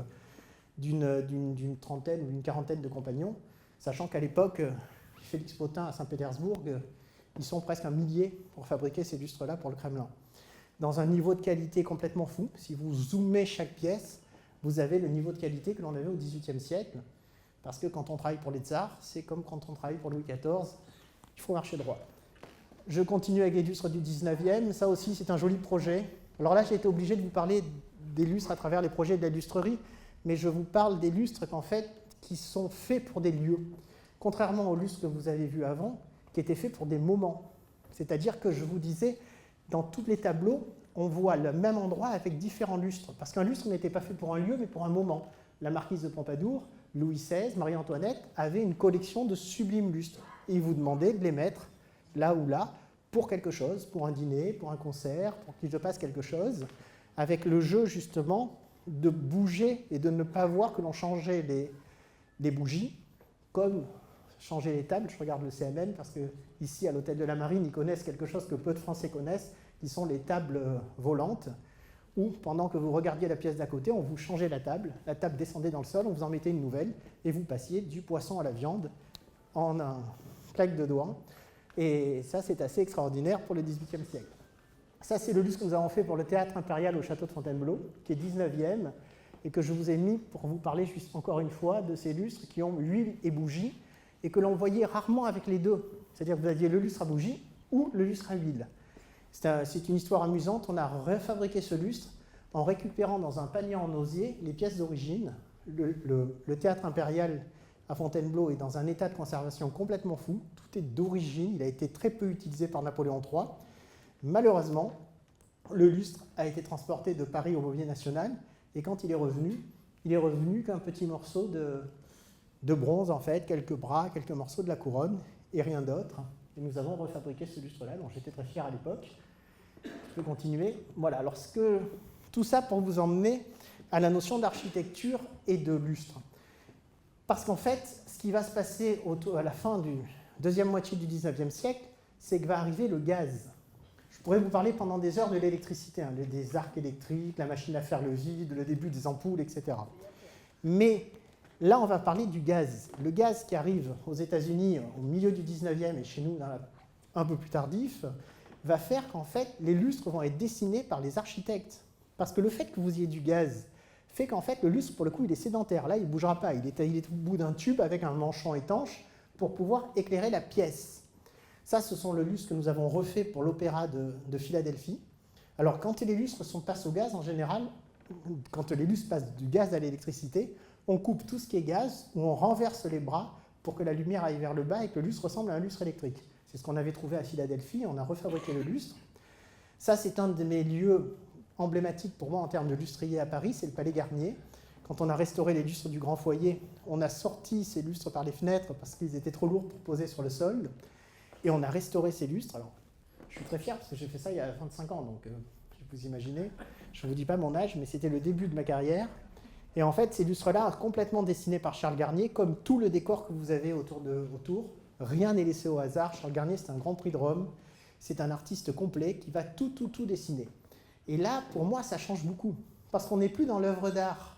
d'une trentaine ou d'une quarantaine de compagnons, sachant qu'à l'époque, Félix Potin à Saint-Pétersbourg, ils sont presque 1 millier pour fabriquer ces lustres-là pour le Kremlin. Dans un niveau de qualité complètement fou, si vous zoomez chaque pièce, vous avez le niveau de qualité que l'on avait au XVIIIe siècle, parce que quand on travaille pour les tsars, c'est comme quand on travaille pour Louis XIV, il faut marcher droit. Je continue avec les lustres du XIXe, ça aussi c'est un joli projet. Alors là j'ai été obligé de vous parler des lustres à travers les projets de la lustrerie, mais je vous parle des lustres qui sont faits pour des lieux, contrairement aux lustres que vous avez vus avant, qui étaient faits pour des moments. C'est-à-dire que je vous disais, dans tous les tableaux, on voit le même endroit avec différents lustres, parce qu'un lustre n'était pas fait pour un lieu, mais pour un moment. La marquise de Pompadour, Louis XVI, Marie-Antoinette avaient une collection de sublimes lustres, et ils vous demandaient de les mettre là ou là, pour quelque chose, pour un dîner, pour un concert, pour qu'il se passe quelque chose, avec le jeu justement de bouger et de ne pas voir que l'on changeait les bougies, comme changer les tables. Je regarde le CMN parce que ici à l'hôtel de la Marine, ils connaissent quelque chose que peu de Français connaissent, qui sont les tables volantes, où pendant que vous regardiez la pièce d'à côté, on vous changeait la table descendait dans le sol, on vous en mettait une nouvelle, et vous passiez du poisson à la viande en un claque de doigts. Et ça, c'est assez extraordinaire pour le XVIIIe siècle. Ça, c'est le lustre que nous avons fait pour le théâtre impérial au château de Fontainebleau, qui est 19e, et que je vous ai mis pour vous parler juste encore une fois de ces lustres qui ont huile et bougie, et que l'on voyait rarement avec les deux. C'est-à-dire que vous aviez le lustre à bougie ou le lustre à huile. C'est une histoire amusante. On a refabriqué ce lustre en récupérant dans un panier en osier les pièces d'origine. Le théâtre impérial à Fontainebleau est dans un état de conservation complètement fou. Tout est d'origine. Il a été très peu utilisé par Napoléon III. Malheureusement, le lustre a été transporté de Paris au Mobilier National, et quand il est revenu qu'un petit morceau de bronze, en fait, quelques bras, quelques morceaux de la couronne, et rien d'autre. Et nous avons refabriqué ce lustre-là, dont j'étais très fier à l'époque. Je peux continuer. Voilà, alors tout ça pour vous emmener à la notion d'architecture et de lustre. Parce qu'en fait, ce qui va se passer à la fin du deuxième moitié du XIXe siècle, c'est que va arriver le gaz. Je pourrais vous parler pendant des heures de l'électricité, hein, des arcs électriques, la machine à faire le vide, le début des ampoules, etc. Mais là, on va parler du gaz. Le gaz qui arrive aux États-Unis au milieu du 19e et chez nous un peu plus tardif, va faire qu'en fait, les lustres vont être dessinés par les architectes. Parce que le fait que vous ayez du gaz fait qu'en fait, le lustre, pour le coup, il est sédentaire. Là, il ne bougera pas. Il est au bout d'un tube avec un manchon étanche pour pouvoir éclairer la pièce. Ça, ce sont le lustre que nous avons refait pour l'opéra de Philadelphie. Alors, quand les lustres passent au gaz, en général, quand les lustres passent du gaz à l'électricité, on coupe tout ce qui est gaz, ou on renverse les bras pour que la lumière aille vers le bas et que le lustre ressemble à un lustre électrique. C'est ce qu'on avait trouvé à Philadelphie, on a refabriqué le lustre. Ça, c'est un de mes lieux emblématiques pour moi en termes de lustrier à Paris, c'est le Palais Garnier. Quand on a restauré les lustres du Grand Foyer, on a sorti ces lustres par les fenêtres parce qu'ils étaient trop lourds pour poser sur le sol. Et on a restauré ces lustres. Alors, je suis très fier parce que j'ai fait ça il y a 25 ans, donc vous imaginez. Je ne vous dis pas mon âge, mais c'était le début de ma carrière. Et en fait, ces lustres-là, complètement dessinés par Charles Garnier, comme tout le décor que vous avez autour. Rien n'est laissé au hasard. Charles Garnier, c'est un Grand Prix de Rome. C'est un artiste complet qui va tout dessiner. Et là, pour moi, ça change beaucoup. Parce qu'on n'est plus dans l'œuvre d'art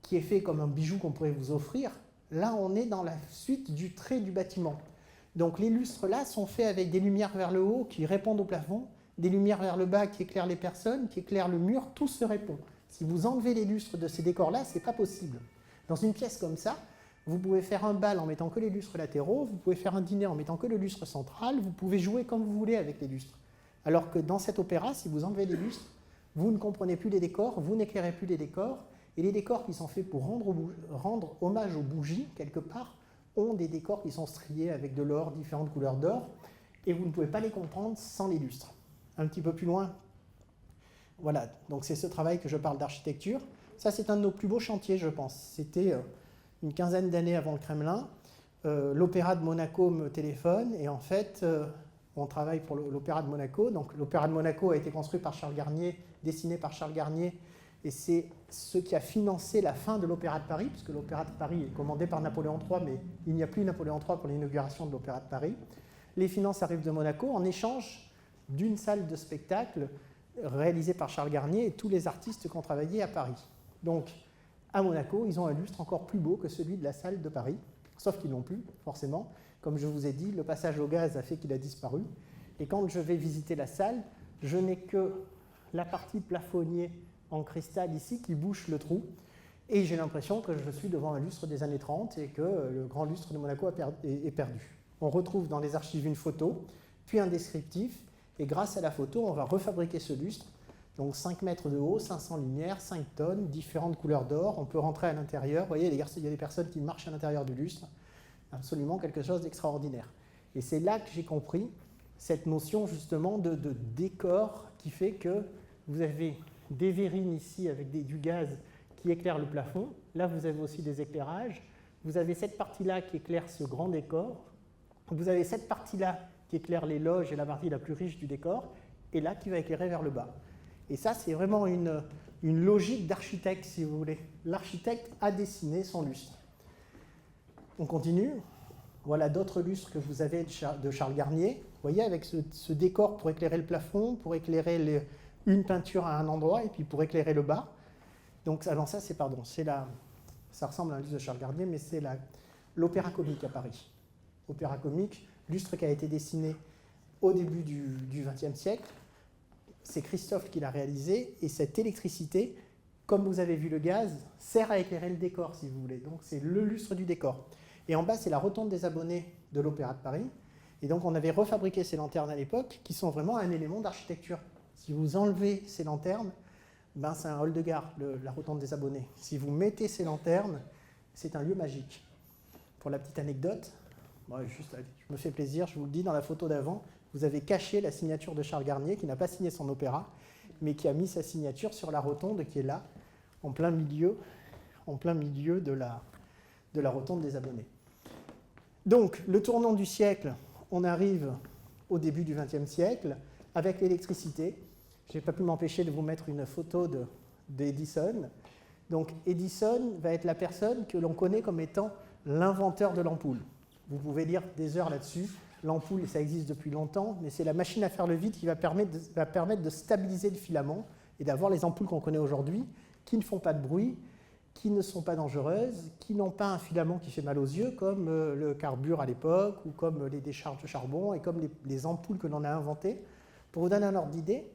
qui est fait comme un bijou qu'on pourrait vous offrir. Là, on est dans la suite du trait du bâtiment. Donc les lustres là sont faits avec des lumières vers le haut qui répondent au plafond, des lumières vers le bas qui éclairent les personnes, qui éclairent le mur, tout se répond. Si vous enlevez les lustres de ces décors-là, ce n'est pas possible. Dans une pièce comme ça, vous pouvez faire un bal en mettant que les lustres latéraux, vous pouvez faire un dîner en mettant que le lustre central, vous pouvez jouer comme vous voulez avec les lustres. Alors que dans cet opéra, si vous enlevez les lustres, vous ne comprenez plus les décors, vous n'éclairez plus les décors, et les décors qui sont faits pour rendre hommage aux bougies, quelque part, ont des décors qui sont striés avec de l'or, différentes couleurs d'or, et vous ne pouvez pas les comprendre sans les lustres. Un petit peu plus loin, voilà, donc c'est ce travail que je parle d'architecture. Ça, c'est un de nos plus beaux chantiers, je pense. C'était une quinzaine d'années avant le Kremlin. L'Opéra de Monaco me téléphone, et en fait, on travaille pour l'Opéra de Monaco. Donc l'Opéra de Monaco a été construit par Charles Garnier, dessiné par Charles Garnier, et c'est ce qui a financé la fin de l'Opéra de Paris, puisque l'Opéra de Paris est commandé par Napoléon III, mais il n'y a plus Napoléon III pour l'inauguration de l'Opéra de Paris. Les finances arrivent de Monaco en échange d'une salle de spectacle réalisée par Charles Garnier et tous les artistes qui ont travaillé à Paris. Donc, à Monaco, ils ont un lustre encore plus beau que celui de la salle de Paris, sauf qu'ils l'ont plus, forcément. Comme je vous ai dit, le passage au gaz a fait qu'il a disparu. Et quand je vais visiter la salle, je n'ai que la partie plafonnier en cristal ici qui bouche le trou. Et j'ai l'impression que je suis devant un lustre des années 30 et que le grand lustre de Monaco est perdu. On retrouve dans les archives une photo, puis un descriptif, et grâce à la photo, on va refabriquer ce lustre. Donc 5 mètres de haut, 500 lumières, 5 tonnes, différentes couleurs d'or. On peut rentrer à l'intérieur. Vous voyez, il y a des personnes qui marchent à l'intérieur du lustre. Absolument quelque chose d'extraordinaire. Et c'est là que j'ai compris cette notion justement de décor qui fait que vous avez des verrines ici avec du gaz qui éclaire le plafond. Là, vous avez aussi des éclairages. Vous avez cette partie-là qui éclaire ce grand décor. Vous avez cette partie-là qui éclaire les loges et la partie la plus riche du décor. Et là, qui va éclairer vers le bas. Et ça, c'est vraiment une logique d'architecte, si vous voulez. L'architecte a dessiné son lustre. On continue. Voilà d'autres lustres que vous avez de Charles Garnier. Vous voyez, avec ce décor pour éclairer le plafond, pour éclairer une peinture à un endroit et puis pour éclairer le bas. Donc, alors ça, ça ressemble à un lustre de Charles Garnier, mais c'est l'Opéra Comique à Paris. Opéra Comique, lustre qui a été dessiné au début du XXe siècle. C'est Christophe qui l'a réalisé, et cette électricité, comme vous avez vu le gaz, sert à éclairer le décor, si vous voulez. Donc, c'est le lustre du décor. Et en bas, c'est la rotonde des abonnés de l'Opéra de Paris. Et donc, on avait refabriqué ces lanternes à l'époque, qui sont vraiment un élément d'architecture. Si vous enlevez ces lanternes, ben c'est un hall de gare, la rotonde des abonnés. Si vous mettez ces lanternes, c'est un lieu magique. Pour la petite anecdote, je me fais plaisir, je vous le dis, dans la photo d'avant, vous avez caché la signature de Charles Garnier, qui n'a pas signé son opéra, mais qui a mis sa signature sur la rotonde qui est là, en plein milieu de la rotonde des abonnés. Donc, le tournant du siècle, on arrive au début du XXe siècle, avec l'électricité. Je n'ai pas pu m'empêcher de vous mettre une photo d'Edison. Donc, Edison va être la personne que l'on connaît comme étant l'inventeur de l'ampoule. Vous pouvez lire des heures là-dessus. L'ampoule, ça existe depuis longtemps, mais c'est la machine à faire le vide qui va permettre de stabiliser le filament et d'avoir les ampoules qu'on connaît aujourd'hui, qui ne font pas de bruit, qui ne sont pas dangereuses, qui n'ont pas un filament qui fait mal aux yeux, comme le carbure à l'époque, ou comme les décharges de charbon, et comme les ampoules que l'on a inventées. Pour vous donner un ordre d'idée,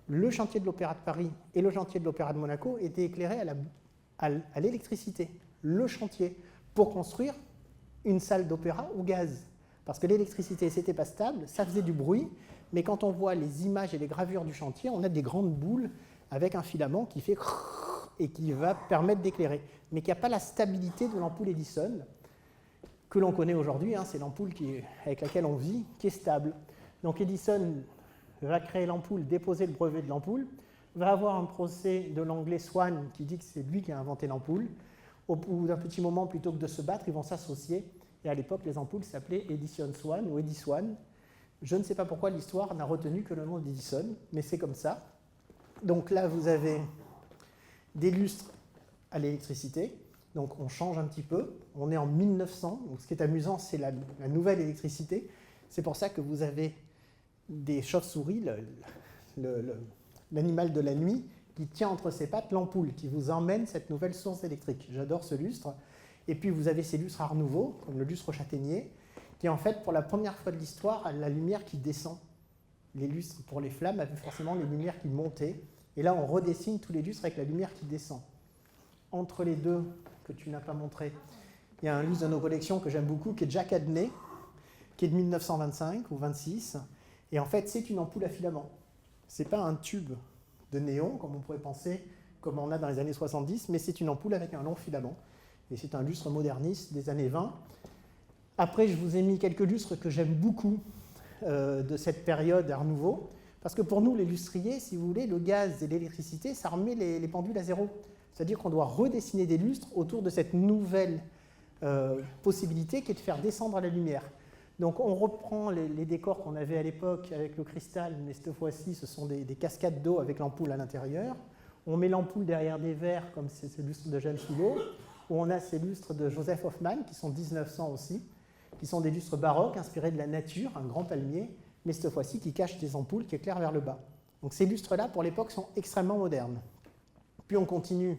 le chantier de l'Opéra de Paris et le chantier de l'Opéra de Monaco étaient éclairés à l'électricité. Le chantier, pour construire une salle d'opéra au gaz. Parce que l'électricité, c'était pas stable, ça faisait du bruit, mais quand on voit les images et les gravures du chantier, on a des grandes boules avec un filament qui fait et qui va permettre d'éclairer, mais qui n'a pas la stabilité de l'ampoule Edison que l'on connaît aujourd'hui. C'est l'ampoule avec laquelle on vit, qui est stable. Donc Edison va créer l'ampoule, déposer le brevet de l'ampoule, va avoir un procès de l'anglais Swan qui dit que c'est lui qui a inventé l'ampoule. Au bout d'un petit moment, plutôt que de se battre, ils vont s'associer. Et à l'époque, les ampoules s'appelaient Edison Swan ou Ediswan. Je ne sais pas pourquoi l'histoire n'a retenu que le nom d'Edison, mais c'est comme ça. Donc là, vous avez des lustres à l'électricité. Donc on change un petit peu. On est en 1900. Donc ce qui est amusant, c'est la nouvelle électricité. C'est pour ça que vous avez des chauves-souris, l'animal de la nuit, qui tient entre ses pattes l'ampoule, qui vous emmène cette nouvelle source électrique. J'adore ce lustre. Et puis vous avez ces lustres Art Nouveau, comme le lustre châtaignier, qui en fait, pour la première fois de l'histoire, a la lumière qui descend. Les lustres pour les flammes avaient forcément les lumières qui montaient. Et là, on redessine tous les lustres avec la lumière qui descend. Entre les deux, que tu n'as pas montré, il y a un lustre de nos collections que j'aime beaucoup, qui est Jack Adney, qui est de 1925 ou 26. Et en fait, c'est une ampoule à filament. Ce n'est pas un tube de néon, comme on pourrait penser, comme on a dans les années 70, mais c'est une ampoule avec un long filament. Et c'est un lustre moderniste des années 20. Après, je vous ai mis quelques lustres que j'aime beaucoup de cette période Art Nouveau, parce que pour nous, les lustriers, si vous voulez, le gaz et l'électricité, ça remet les pendules à zéro. C'est-à-dire qu'on doit redessiner des lustres autour de cette nouvelle possibilité qui est de faire descendre la lumière. Donc on reprend les décors qu'on avait à l'époque avec le cristal, mais cette fois-ci, ce sont des cascades d'eau avec l'ampoule à l'intérieur. On met l'ampoule derrière des verres, comme c'est ce lustre de Jeanne Philot, où on a ces lustres de Joseph Hoffmann, qui sont 1900 aussi, qui sont des lustres baroques inspirés de la nature, un grand palmier, mais cette fois-ci qui cachent des ampoules qui éclairent vers le bas. Donc ces lustres-là, pour l'époque, sont extrêmement modernes. Puis on continue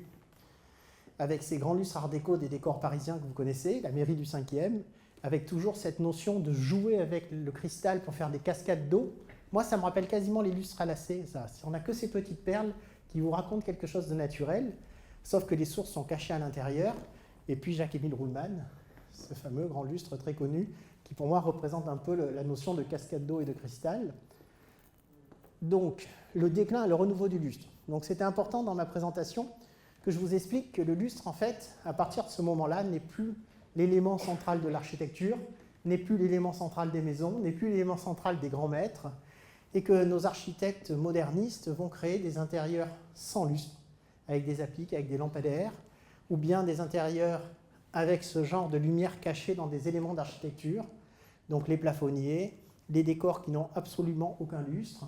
avec ces grands lustres art déco des décors parisiens que vous connaissez, la mairie du 5e, avec toujours cette notion de jouer avec le cristal pour faire des cascades d'eau. Moi, ça me rappelle quasiment les lustres à lacets, ça. Si on n'a que ces petites perles qui vous racontent quelque chose de naturel, sauf que les sources sont cachées à l'intérieur. Et puis Jacques-Émile Ruhlmann, ce fameux grand lustre très connu, qui pour moi représente un peu la notion de cascade d'eau et de cristal. Donc, le déclin et le renouveau du lustre. Donc, c'était important dans ma présentation que je vous explique que le lustre, en fait, à partir de ce moment-là, n'est plus l'élément central de l'architecture, n'est plus l'élément central des maisons, n'est plus l'élément central des grands maîtres, et que nos architectes modernistes vont créer des intérieurs sans lustre, avec des appliques, avec des lampadaires, ou bien des intérieurs avec ce genre de lumière cachée dans des éléments d'architecture, donc les plafonniers, les décors qui n'ont absolument aucun lustre.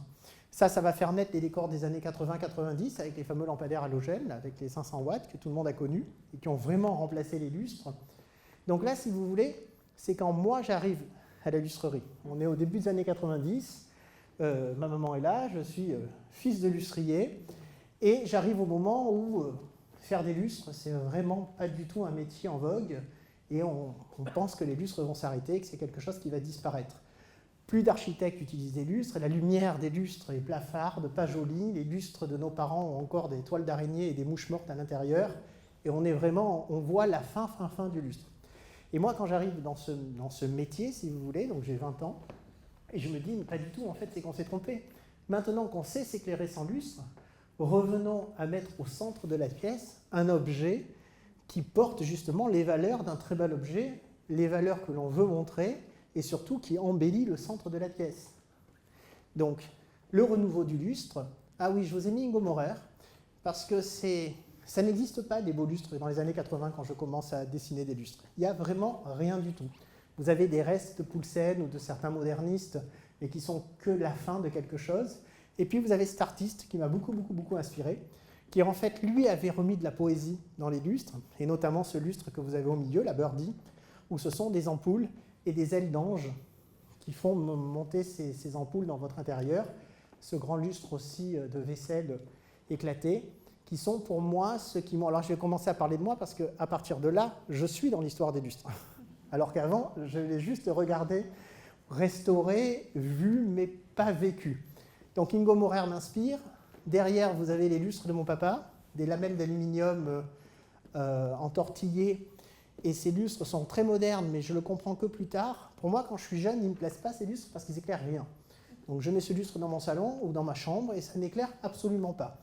Ça va faire naître les décors des années 80-90 avec les fameux lampadaires halogènes, avec les 500 watts que tout le monde a connus et qui ont vraiment remplacé les lustres. Donc là, si vous voulez, c'est quand moi j'arrive à la lustrerie. On est au début des années 90, ma maman est là, je suis fils de lustrier et j'arrive au moment où faire des lustres, c'est vraiment pas du tout un métier en vogue et on pense que les lustres vont s'arrêter, que c'est quelque chose qui va disparaître. Plus d'architectes utilisent des lustres, la lumière des lustres est blafarde, pas jolie, les lustres de nos parents ont encore des toiles d'araignée et des mouches mortes à l'intérieur, et on voit la fin du lustre. Et moi, quand j'arrive dans ce métier, si vous voulez, donc j'ai 20 ans, et je me dis, mais pas du tout, en fait, c'est qu'on s'est trompé. Maintenant qu'on sait s'éclairer sans lustre, revenons à mettre au centre de la pièce un objet qui porte justement les valeurs d'un très bel objet, les valeurs que l'on veut montrer, et surtout qui embellit le centre de la pièce. Donc, le renouveau du lustre. Ah oui, je vous ai mis Ingo Maurer, parce que ça n'existe pas des beaux lustres dans les années 80 quand je commence à dessiner des lustres. Il n'y a vraiment rien du tout. Vous avez des restes de Poulsen ou de certains modernistes, mais qui sont que la fin de quelque chose. Et puis vous avez cet artiste qui m'a beaucoup inspiré, qui en fait, lui, avait remis de la poésie dans les lustres, et notamment ce lustre que vous avez au milieu, la Birdie, où ce sont des ampoules et des ailes d'ange qui font monter ces ampoules dans votre intérieur. Ce grand lustre aussi de vaisselle éclatée, qui sont pour moi ceux qui m'ont... Alors je vais commencer à parler de moi parce qu'à partir de là, je suis dans l'histoire des lustres. Alors qu'avant, je l'ai juste regardé, restauré, vu, mais pas vécu. Donc Ingo Maurer m'inspire. Derrière, vous avez les lustres de mon papa, des lamelles d'aluminium entortillées. Et ces lustres sont très modernes, mais je le comprends que plus tard. Pour moi, quand je suis jeune, ils ne me plaisent pas ces lustres parce qu'ils n'éclairent rien. Donc je mets ce lustre dans mon salon ou dans ma chambre et ça n'éclaire absolument pas.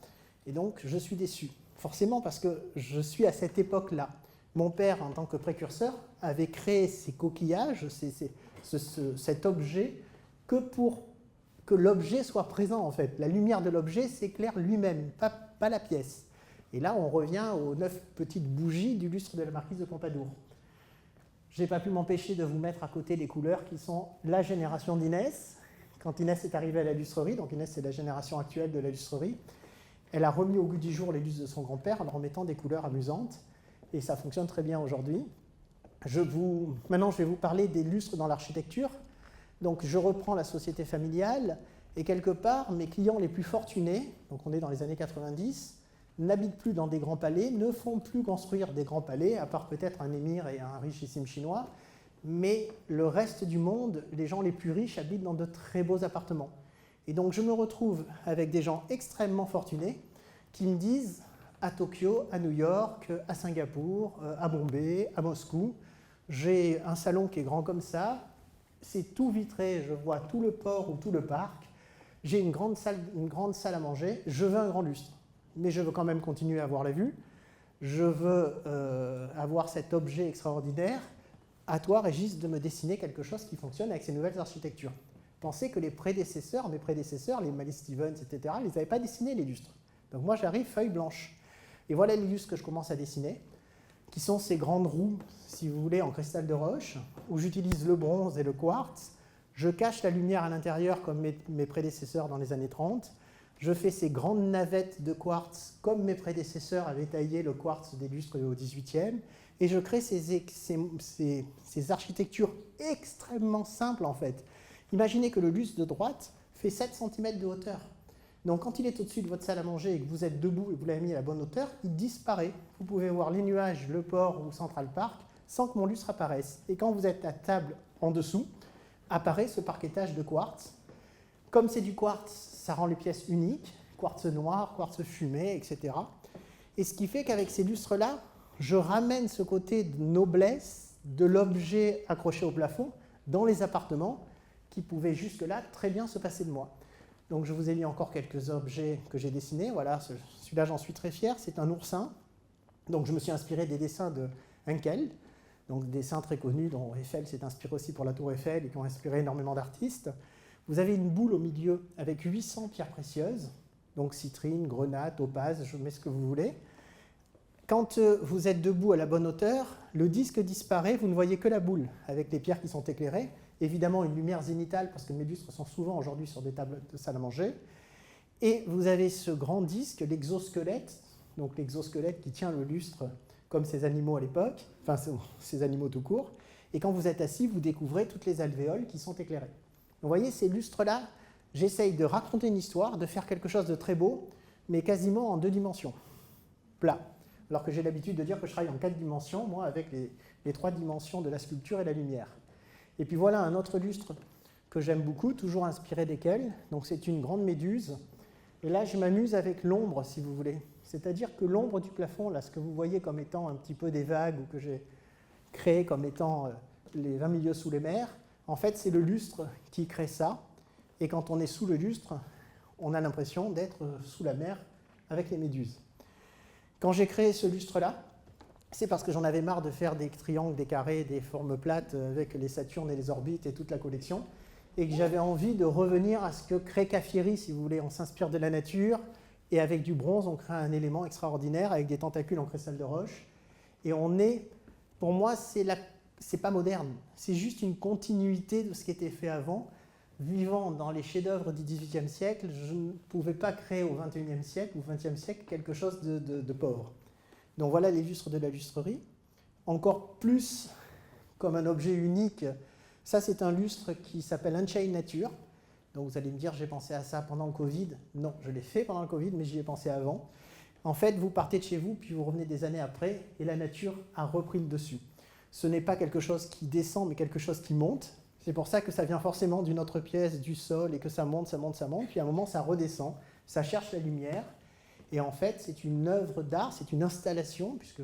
Et donc, je suis déçu. Forcément, parce que je suis à cette époque-là. Mon père, en tant que précurseur, avait créé ces coquillages, cet objet, que pour que l'objet soit présent, en fait. La lumière de l'objet s'éclaire lui-même, pas la pièce. Et là, on revient aux 9 petites bougies du lustre de la marquise de Pompadour. Je n'ai pas pu m'empêcher de vous mettre à côté les couleurs qui sont la génération d'Inès. Quand Inès est arrivée à la lustrerie, donc Inès c'est la génération actuelle de la lustrerie, elle a remis au goût du jour les lustres de son grand-père en leur mettant des couleurs amusantes. Et ça fonctionne très bien aujourd'hui. Maintenant, je vais vous parler des lustres dans l'architecture. Donc, je reprends la société familiale et quelque part, mes clients les plus fortunés, donc on est dans les années 90, n'habitent plus dans des grands palais, ne font plus construire des grands palais, à part peut-être un émir et un richissime chinois, mais le reste du monde, les gens les plus riches habitent dans de très beaux appartements. Et donc je me retrouve avec des gens extrêmement fortunés qui me disent à Tokyo, à New York, à Singapour, à Bombay, à Moscou, j'ai un salon qui est grand comme ça, c'est tout vitré, je vois tout le port ou tout le parc, j'ai une grande salle à manger, je veux un grand lustre. Mais je veux quand même continuer à avoir la vue, je veux avoir cet objet extraordinaire. À toi, Régis, de me dessiner quelque chose qui fonctionne avec ces nouvelles architectures. Pensez que mes prédécesseurs, les Mallet Stevens, etc., ils n'avaient pas dessiné les lustres. Donc moi, j'arrive feuille blanche. Et voilà les lustres que je commence à dessiner, qui sont ces grandes roues, si vous voulez, en cristal de roche, où j'utilise le bronze et le quartz. Je cache la lumière à l'intérieur comme mes prédécesseurs dans les années 30. Je fais ces grandes navettes de quartz comme mes prédécesseurs avaient taillé le quartz des lustres au XVIIIe. Et je crée ces architectures extrêmement simples en fait. Imaginez que le lustre de droite fait 7 cm de hauteur. Donc quand il est au-dessus de votre salle à manger et que vous êtes debout et que vous l'avez mis à la bonne hauteur, il disparaît. Vous pouvez voir les nuages, le port ou Central Park sans que mon lustre apparaisse. Et quand vous êtes à table en dessous, apparaît ce parquetage de quartz. Comme c'est du quartz, ça rend les pièces uniques, quartz noir, quartz fumé, etc. Et ce qui fait qu'avec ces lustres-là, je ramène ce côté de noblesse de l'objet accroché au plafond dans les appartements qui pouvaient jusque-là très bien se passer de moi. Donc je vous ai mis encore quelques objets que j'ai dessinés. Voilà, celui-là j'en suis très fier, c'est un oursin. Donc je me suis inspiré des dessins de Henkel, donc des dessins très connus dont Eiffel s'est inspiré aussi pour la tour Eiffel et qui ont inspiré énormément d'artistes. Vous avez une boule au milieu avec 800 pierres précieuses, donc citrine, grenade, topaz, je mets ce que vous voulez. Quand vous êtes debout à la bonne hauteur, le disque disparaît, vous ne voyez que la boule avec les pierres qui sont éclairées. Évidemment, une lumière zénitale, parce que mes lustres sont souvent aujourd'hui sur des tables de salle à manger. Et vous avez ce grand disque, l'exosquelette, donc l'exosquelette qui tient le lustre comme ces animaux à l'époque, enfin ces animaux tout court. Et quand vous êtes assis, vous découvrez toutes les alvéoles qui sont éclairées. Donc, vous voyez, ces lustres-là, j'essaye de raconter une histoire, de faire quelque chose de très beau, mais quasiment en 2 dimensions, plat. Alors que j'ai l'habitude de dire que je travaille en 4 dimensions, moi, avec les 3 dimensions de la sculpture et la lumière. Et puis voilà un autre lustre que j'aime beaucoup, toujours inspiré d'Eckel. Donc c'est une grande méduse. Et là, je m'amuse avec l'ombre, si vous voulez. C'est-à-dire que l'ombre du plafond, là, ce que vous voyez comme étant un petit peu des vagues, ou que j'ai créé comme étant les 20 milieux sous les mers, en fait, c'est le lustre qui crée ça. Et quand on est sous le lustre, on a l'impression d'être sous la mer avec les méduses. Quand j'ai créé ce lustre-là, c'est parce que j'en avais marre de faire des triangles, des carrés, des formes plates avec les Saturnes et les orbites et toute la collection, et que j'avais envie de revenir à ce que crée Caffieri, si vous voulez. On s'inspire de la nature, et avec du bronze, on crée un élément extraordinaire avec des tentacules en cristal de roche. Et on est, pour moi, c'est pas moderne, c'est juste une continuité de ce qui était fait avant. Vivant dans les chefs-d'œuvre du XVIIIe siècle, je ne pouvais pas créer au XXIe siècle ou XXe siècle quelque chose de pauvre. Donc voilà les lustres de la lustrerie. Encore plus comme un objet unique, ça c'est un lustre qui s'appelle Unchained Nature. Donc vous allez me dire, j'ai pensé à ça pendant le Covid. Non, je l'ai fait pendant le Covid, mais j'y ai pensé avant. En fait, vous partez de chez vous, puis vous revenez des années après, et la nature a repris le dessus. Ce n'est pas quelque chose qui descend, mais quelque chose qui monte. C'est pour ça que ça vient forcément d'une autre pièce, du sol, et que ça monte, ça monte, ça monte, puis à un moment ça redescend, ça cherche la lumière, et en fait c'est une œuvre d'art, c'est une installation, puisque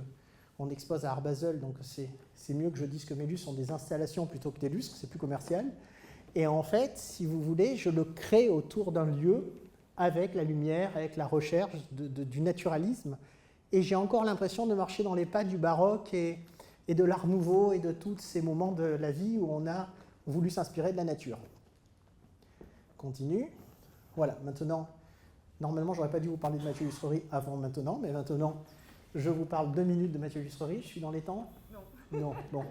on expose à Art Basel, donc c'est mieux que je dise que mes lustres sont des installations plutôt que des lustres, c'est plus commercial. Et en fait, si vous voulez, je le crée autour d'un lieu avec la lumière, avec la recherche du naturalisme. Et j'ai encore l'impression de marcher dans les pas du baroque et de l'art nouveau et de tous ces moments de la vie où on a voulu s'inspirer de la nature. Continue. Voilà, maintenant, normalement, je n'aurais pas dû vous parler de Mathieu Lussery avant maintenant, mais maintenant, je vous parle 2 minutes de Mathieu Lussery. Je suis dans les temps ? Non. Non, bon.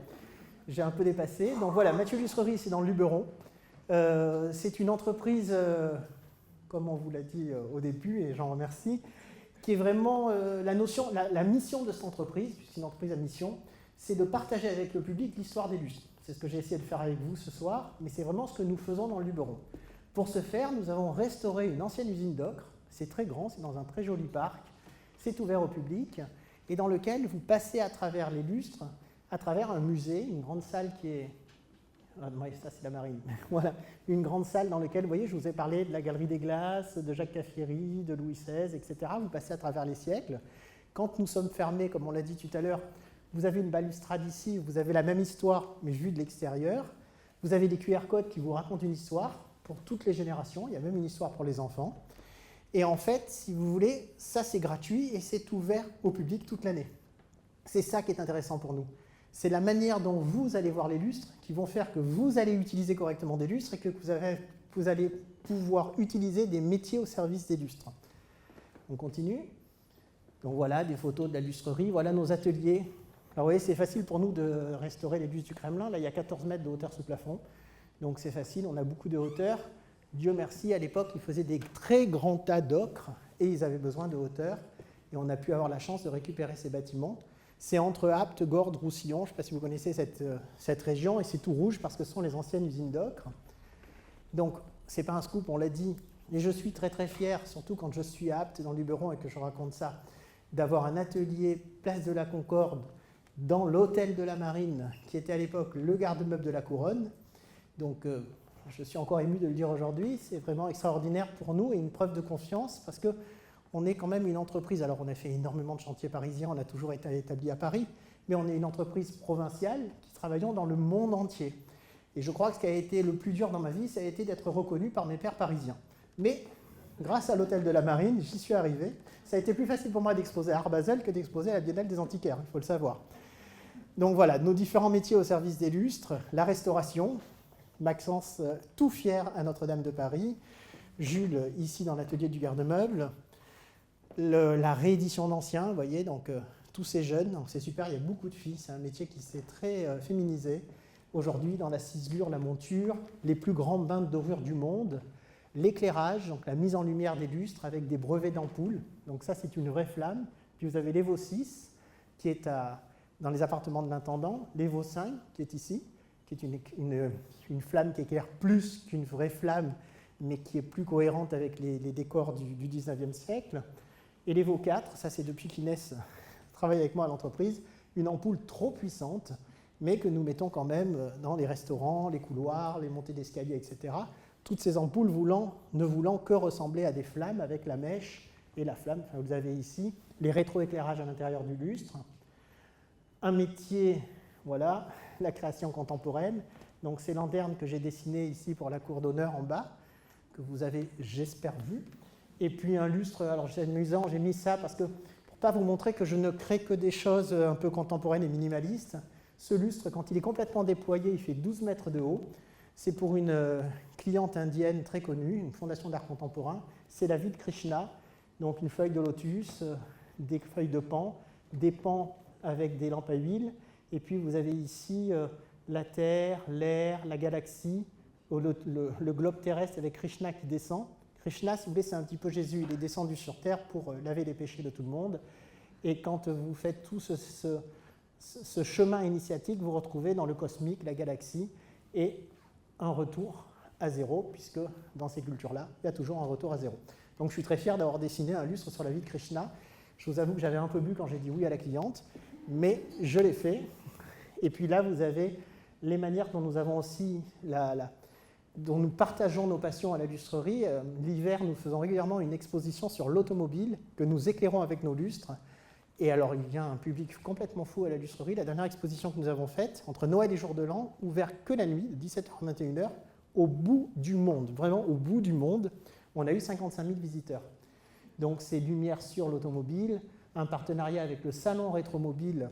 J'ai un peu dépassé. Donc voilà, Mathieu Lussery, c'est dans le Luberon. C'est une entreprise, comme on vous l'a dit au début, et j'en remercie, qui est vraiment la mission de cette entreprise, puisque c'est une entreprise à mission, c'est de partager avec le public l'histoire des lustres. C'est ce que j'ai essayé de faire avec vous ce soir, mais c'est vraiment ce que nous faisons dans le Luberon. Pour ce faire, nous avons restauré une ancienne usine d'ocre. C'est très grand, c'est dans un très joli parc. C'est ouvert au public, et dans lequel vous passez à travers les lustres, à travers un musée, une grande salle qui est... Ah, non, ça c'est la marine. Voilà, une grande salle dans laquelle, vous voyez, je vous ai parlé de la Galerie des Glaces, de Jacques Cafieri, de Louis XVI, etc. Vous passez à travers les siècles. Quand nous sommes fermés, comme on l'a dit tout à l'heure, vous avez une balustrade ici, vous avez la même histoire, mais vue de l'extérieur. Vous avez des QR codes qui vous racontent une histoire pour toutes les générations. Il y a même une histoire pour les enfants. Et en fait, si vous voulez, ça c'est gratuit et c'est ouvert au public toute l'année. C'est ça qui est intéressant pour nous. C'est la manière dont vous allez voir les lustres qui vont faire que vous allez utiliser correctement des lustres et que vous allez pouvoir utiliser des métiers au service des lustres. On continue. Donc voilà, des photos de la lustrerie. Voilà nos ateliers. Alors vous voyez, c'est facile pour nous de restaurer les bustes du Kremlin. Là, il y a 14 mètres de hauteur sous plafond. Donc c'est facile, on a beaucoup de hauteur. Dieu merci, à l'époque, ils faisaient des très grands tas d'ocre et ils avaient besoin de hauteur. Et on a pu avoir la chance de récupérer ces bâtiments. C'est entre Apt, Gordes, Roussillon, je ne sais pas si vous connaissez cette région, et c'est tout rouge parce que ce sont les anciennes usines d'ocre. Donc, ce n'est pas un scoop, on l'a dit, et je suis très très fier, surtout quand je suis à Apt dans le Luberon et que je raconte ça, d'avoir un atelier place de la Concorde dans l'hôtel de la Marine, qui était à l'époque le garde-meuble de la Couronne. Donc, je suis encore ému de le dire aujourd'hui, c'est vraiment extraordinaire pour nous et une preuve de confiance parce que on est quand même une entreprise, alors on a fait énormément de chantiers parisiens, on a toujours été établi à Paris, mais on est une entreprise provinciale qui travaillons dans le monde entier. Et je crois que ce qui a été le plus dur dans ma vie, ça a été d'être reconnu par mes pairs parisiens. Mais grâce à l'hôtel de la Marine, j'y suis arrivé. Ça a été plus facile pour moi d'exposer à Art Basel que d'exposer à la Biennale des Antiquaires, il faut le savoir. Donc voilà, nos différents métiers au service des lustres, la restauration, Maxence tout fier à Notre-Dame de Paris, Jules ici dans l'atelier du garde-meuble, la réédition d'anciens, vous voyez, donc tous ces jeunes, c'est super, il y a beaucoup de filles, c'est un métier qui s'est très féminisé. Aujourd'hui, dans la ciselure, la monture, les plus grandes bains de dorure du monde, l'éclairage, donc la mise en lumière des lustres avec des brevets d'ampoules, donc ça c'est une vraie flamme. Puis vous avez l'Evo 6 qui est dans les appartements de l'intendant, l'Evo 5 qui est ici, qui est une flamme qui éclaire plus qu'une vraie flamme, mais qui est plus cohérente avec les décors du 19e siècle. Et l'Evo 4, ça c'est depuis qu'Inès travaille avec moi à l'entreprise, une ampoule trop puissante, mais que nous mettons quand même dans les restaurants, les couloirs, les montées d'escalier, etc. Toutes ces ampoules ne voulant que ressembler à des flammes avec la mèche et la flamme. Enfin, vous avez ici les rétroéclairages à l'intérieur du lustre. Un métier, voilà, la création contemporaine. Donc ces lanternes que j'ai dessinées ici pour la cour d'honneur en bas, que vous avez, j'espère, vu. Et puis un lustre, alors c'est amusant, j'ai mis ça parce que pour ne pas vous montrer que je ne crée que des choses un peu contemporaines et minimalistes, ce lustre, quand il est complètement déployé, il fait 12 mètres de haut. C'est pour une cliente indienne très connue, une fondation d'art contemporain. C'est la vie de Krishna, donc une feuille de lotus, des feuilles de pan, des pans avec des lampes à huile. Et puis vous avez ici la Terre, l'air, la galaxie, le globe terrestre avec Krishna qui descend. Krishna, si vous voulez, c'est un petit peu Jésus. Il est descendu sur Terre pour laver les péchés de tout le monde. Et quand vous faites tout ce chemin initiatique, vous retrouvez dans le cosmique, la galaxie, et un retour à zéro, puisque dans ces cultures-là, il y a toujours un retour à zéro. Donc je suis très fier d'avoir dessiné un lustre sur la vie de Krishna. Je vous avoue que j'avais un peu bu quand j'ai dit oui à la cliente, mais je l'ai fait. Et puis là, vous avez les manières dont nous avons aussi dont nous partageons nos passions à la lustrerie. L'hiver, nous faisons régulièrement une exposition sur l'automobile que nous éclairons avec nos lustres. Et alors, il vient un public complètement fou à la lustrerie. La dernière exposition que nous avons faite, entre Noël et Jour de l'An, ouvert que la nuit, de 17h à 21h, au bout du monde, vraiment au bout du monde. on a eu 55 000 visiteurs. Donc c'est Lumière sur l'automobile, un partenariat avec le Salon Rétromobile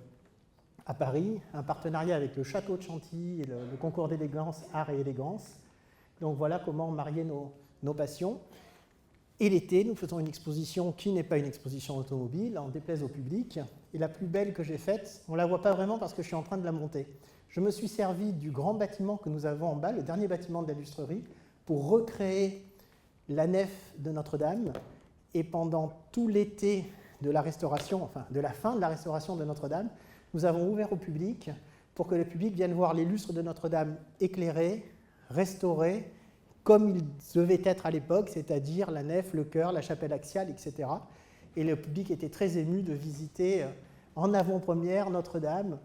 à Paris, un partenariat avec le Château de Chantilly et le concours d'élégance Art et Élégance. Donc voilà comment marier nos passions. Et l'été, nous faisons une exposition qui n'est pas une exposition automobile, en déplaise au public. Et la plus belle que j'ai faite, on ne la voit pas vraiment parce que je suis en train de la monter. Je me suis servi du grand bâtiment que nous avons en bas, le dernier bâtiment de la lustrerie, pour recréer la nef de Notre-Dame. Et pendant tout l'été de la restauration, enfin de la fin de la restauration de Notre-Dame, nous avons ouvert au public pour que le public vienne voir les lustres de Notre-Dame éclairés, restaurés, comme ils devaient être à l'époque, c'est-à-dire la nef, le chœur, la chapelle axiale, etc. Et le public était très ému de visiter en avant-première Notre-Dame.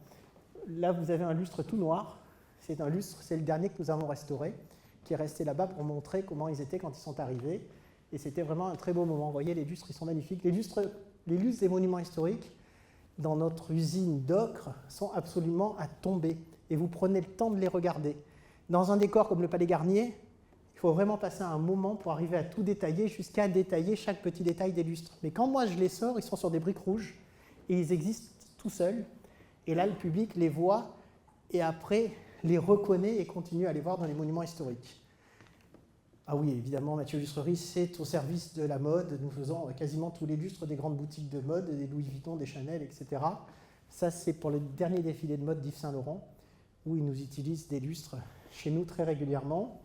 Là, vous avez un lustre tout noir. C'est un lustre, c'est le dernier que nous avons restauré, qui est resté là-bas pour montrer comment ils étaient quand ils sont arrivés. Et c'était vraiment un très beau moment. Vous voyez, les lustres, ils sont magnifiques. Les lustres des monuments historiques, dans notre usine d'Ocre, sont absolument à tomber. Et vous prenez le temps de les regarder. Dans un décor comme le Palais Garnier, il faut vraiment passer un moment pour arriver à tout détailler, jusqu'à détailler chaque petit détail des lustres. Mais quand moi je les sors, ils sont sur des briques rouges et ils existent tout seuls. Et là, le public les voit et après les reconnaît et continue à les voir dans les monuments historiques. Ah oui, évidemment, Mathieu Lustrerie, c'est au service de la mode. Nous faisons quasiment tous les lustres des grandes boutiques de mode, des Louis Vuitton, des Chanel, etc. Ça, c'est pour le dernier défilé de mode d'Yves Saint Laurent, où ils nous utilisent des lustres chez nous très régulièrement.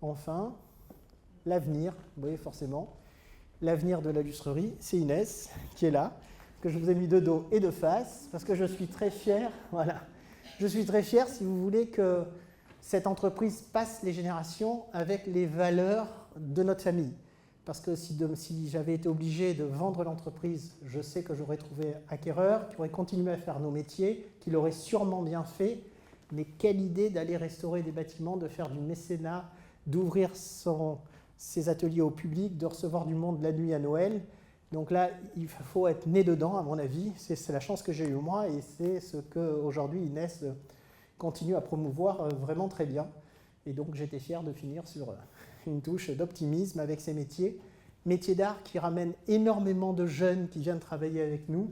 Enfin, l'avenir, vous voyez forcément, l'avenir de la lustrerie, c'est Inès qui est là, que je vous ai mis de dos et de face, parce que je suis très fier, voilà. Je suis très fier, si vous voulez, que cette entreprise passe les générations avec les valeurs de notre famille. Parce que si j'avais été obligé de vendre l'entreprise, je sais que j'aurais trouvé acquéreur, qui aurait continué à faire nos métiers, qui l'aurait sûrement bien fait, mais quelle idée d'aller restaurer des bâtiments, de faire du mécénat, d'ouvrir ses ateliers au public, de recevoir du monde la nuit à Noël. Donc là, il faut être né dedans, à mon avis. C'est la chance que j'ai eue moi et c'est ce qu'aujourd'hui Inès continue à promouvoir vraiment très bien. Et donc j'étais fier de finir sur une touche d'optimisme avec ces métiers. Métiers d'art qui ramènent énormément de jeunes qui viennent travailler avec nous,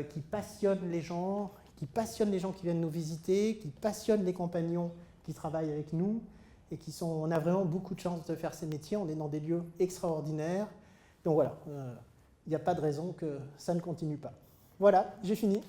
qui passionnent les gens qui viennent nous visiter, qui passionnent les compagnons qui travaillent avec nous. Et on a vraiment beaucoup de chance de faire ces métiers, on est dans des lieux extraordinaires. Donc voilà, il n'y a pas de raison que ça ne continue pas. Voilà, j'ai fini.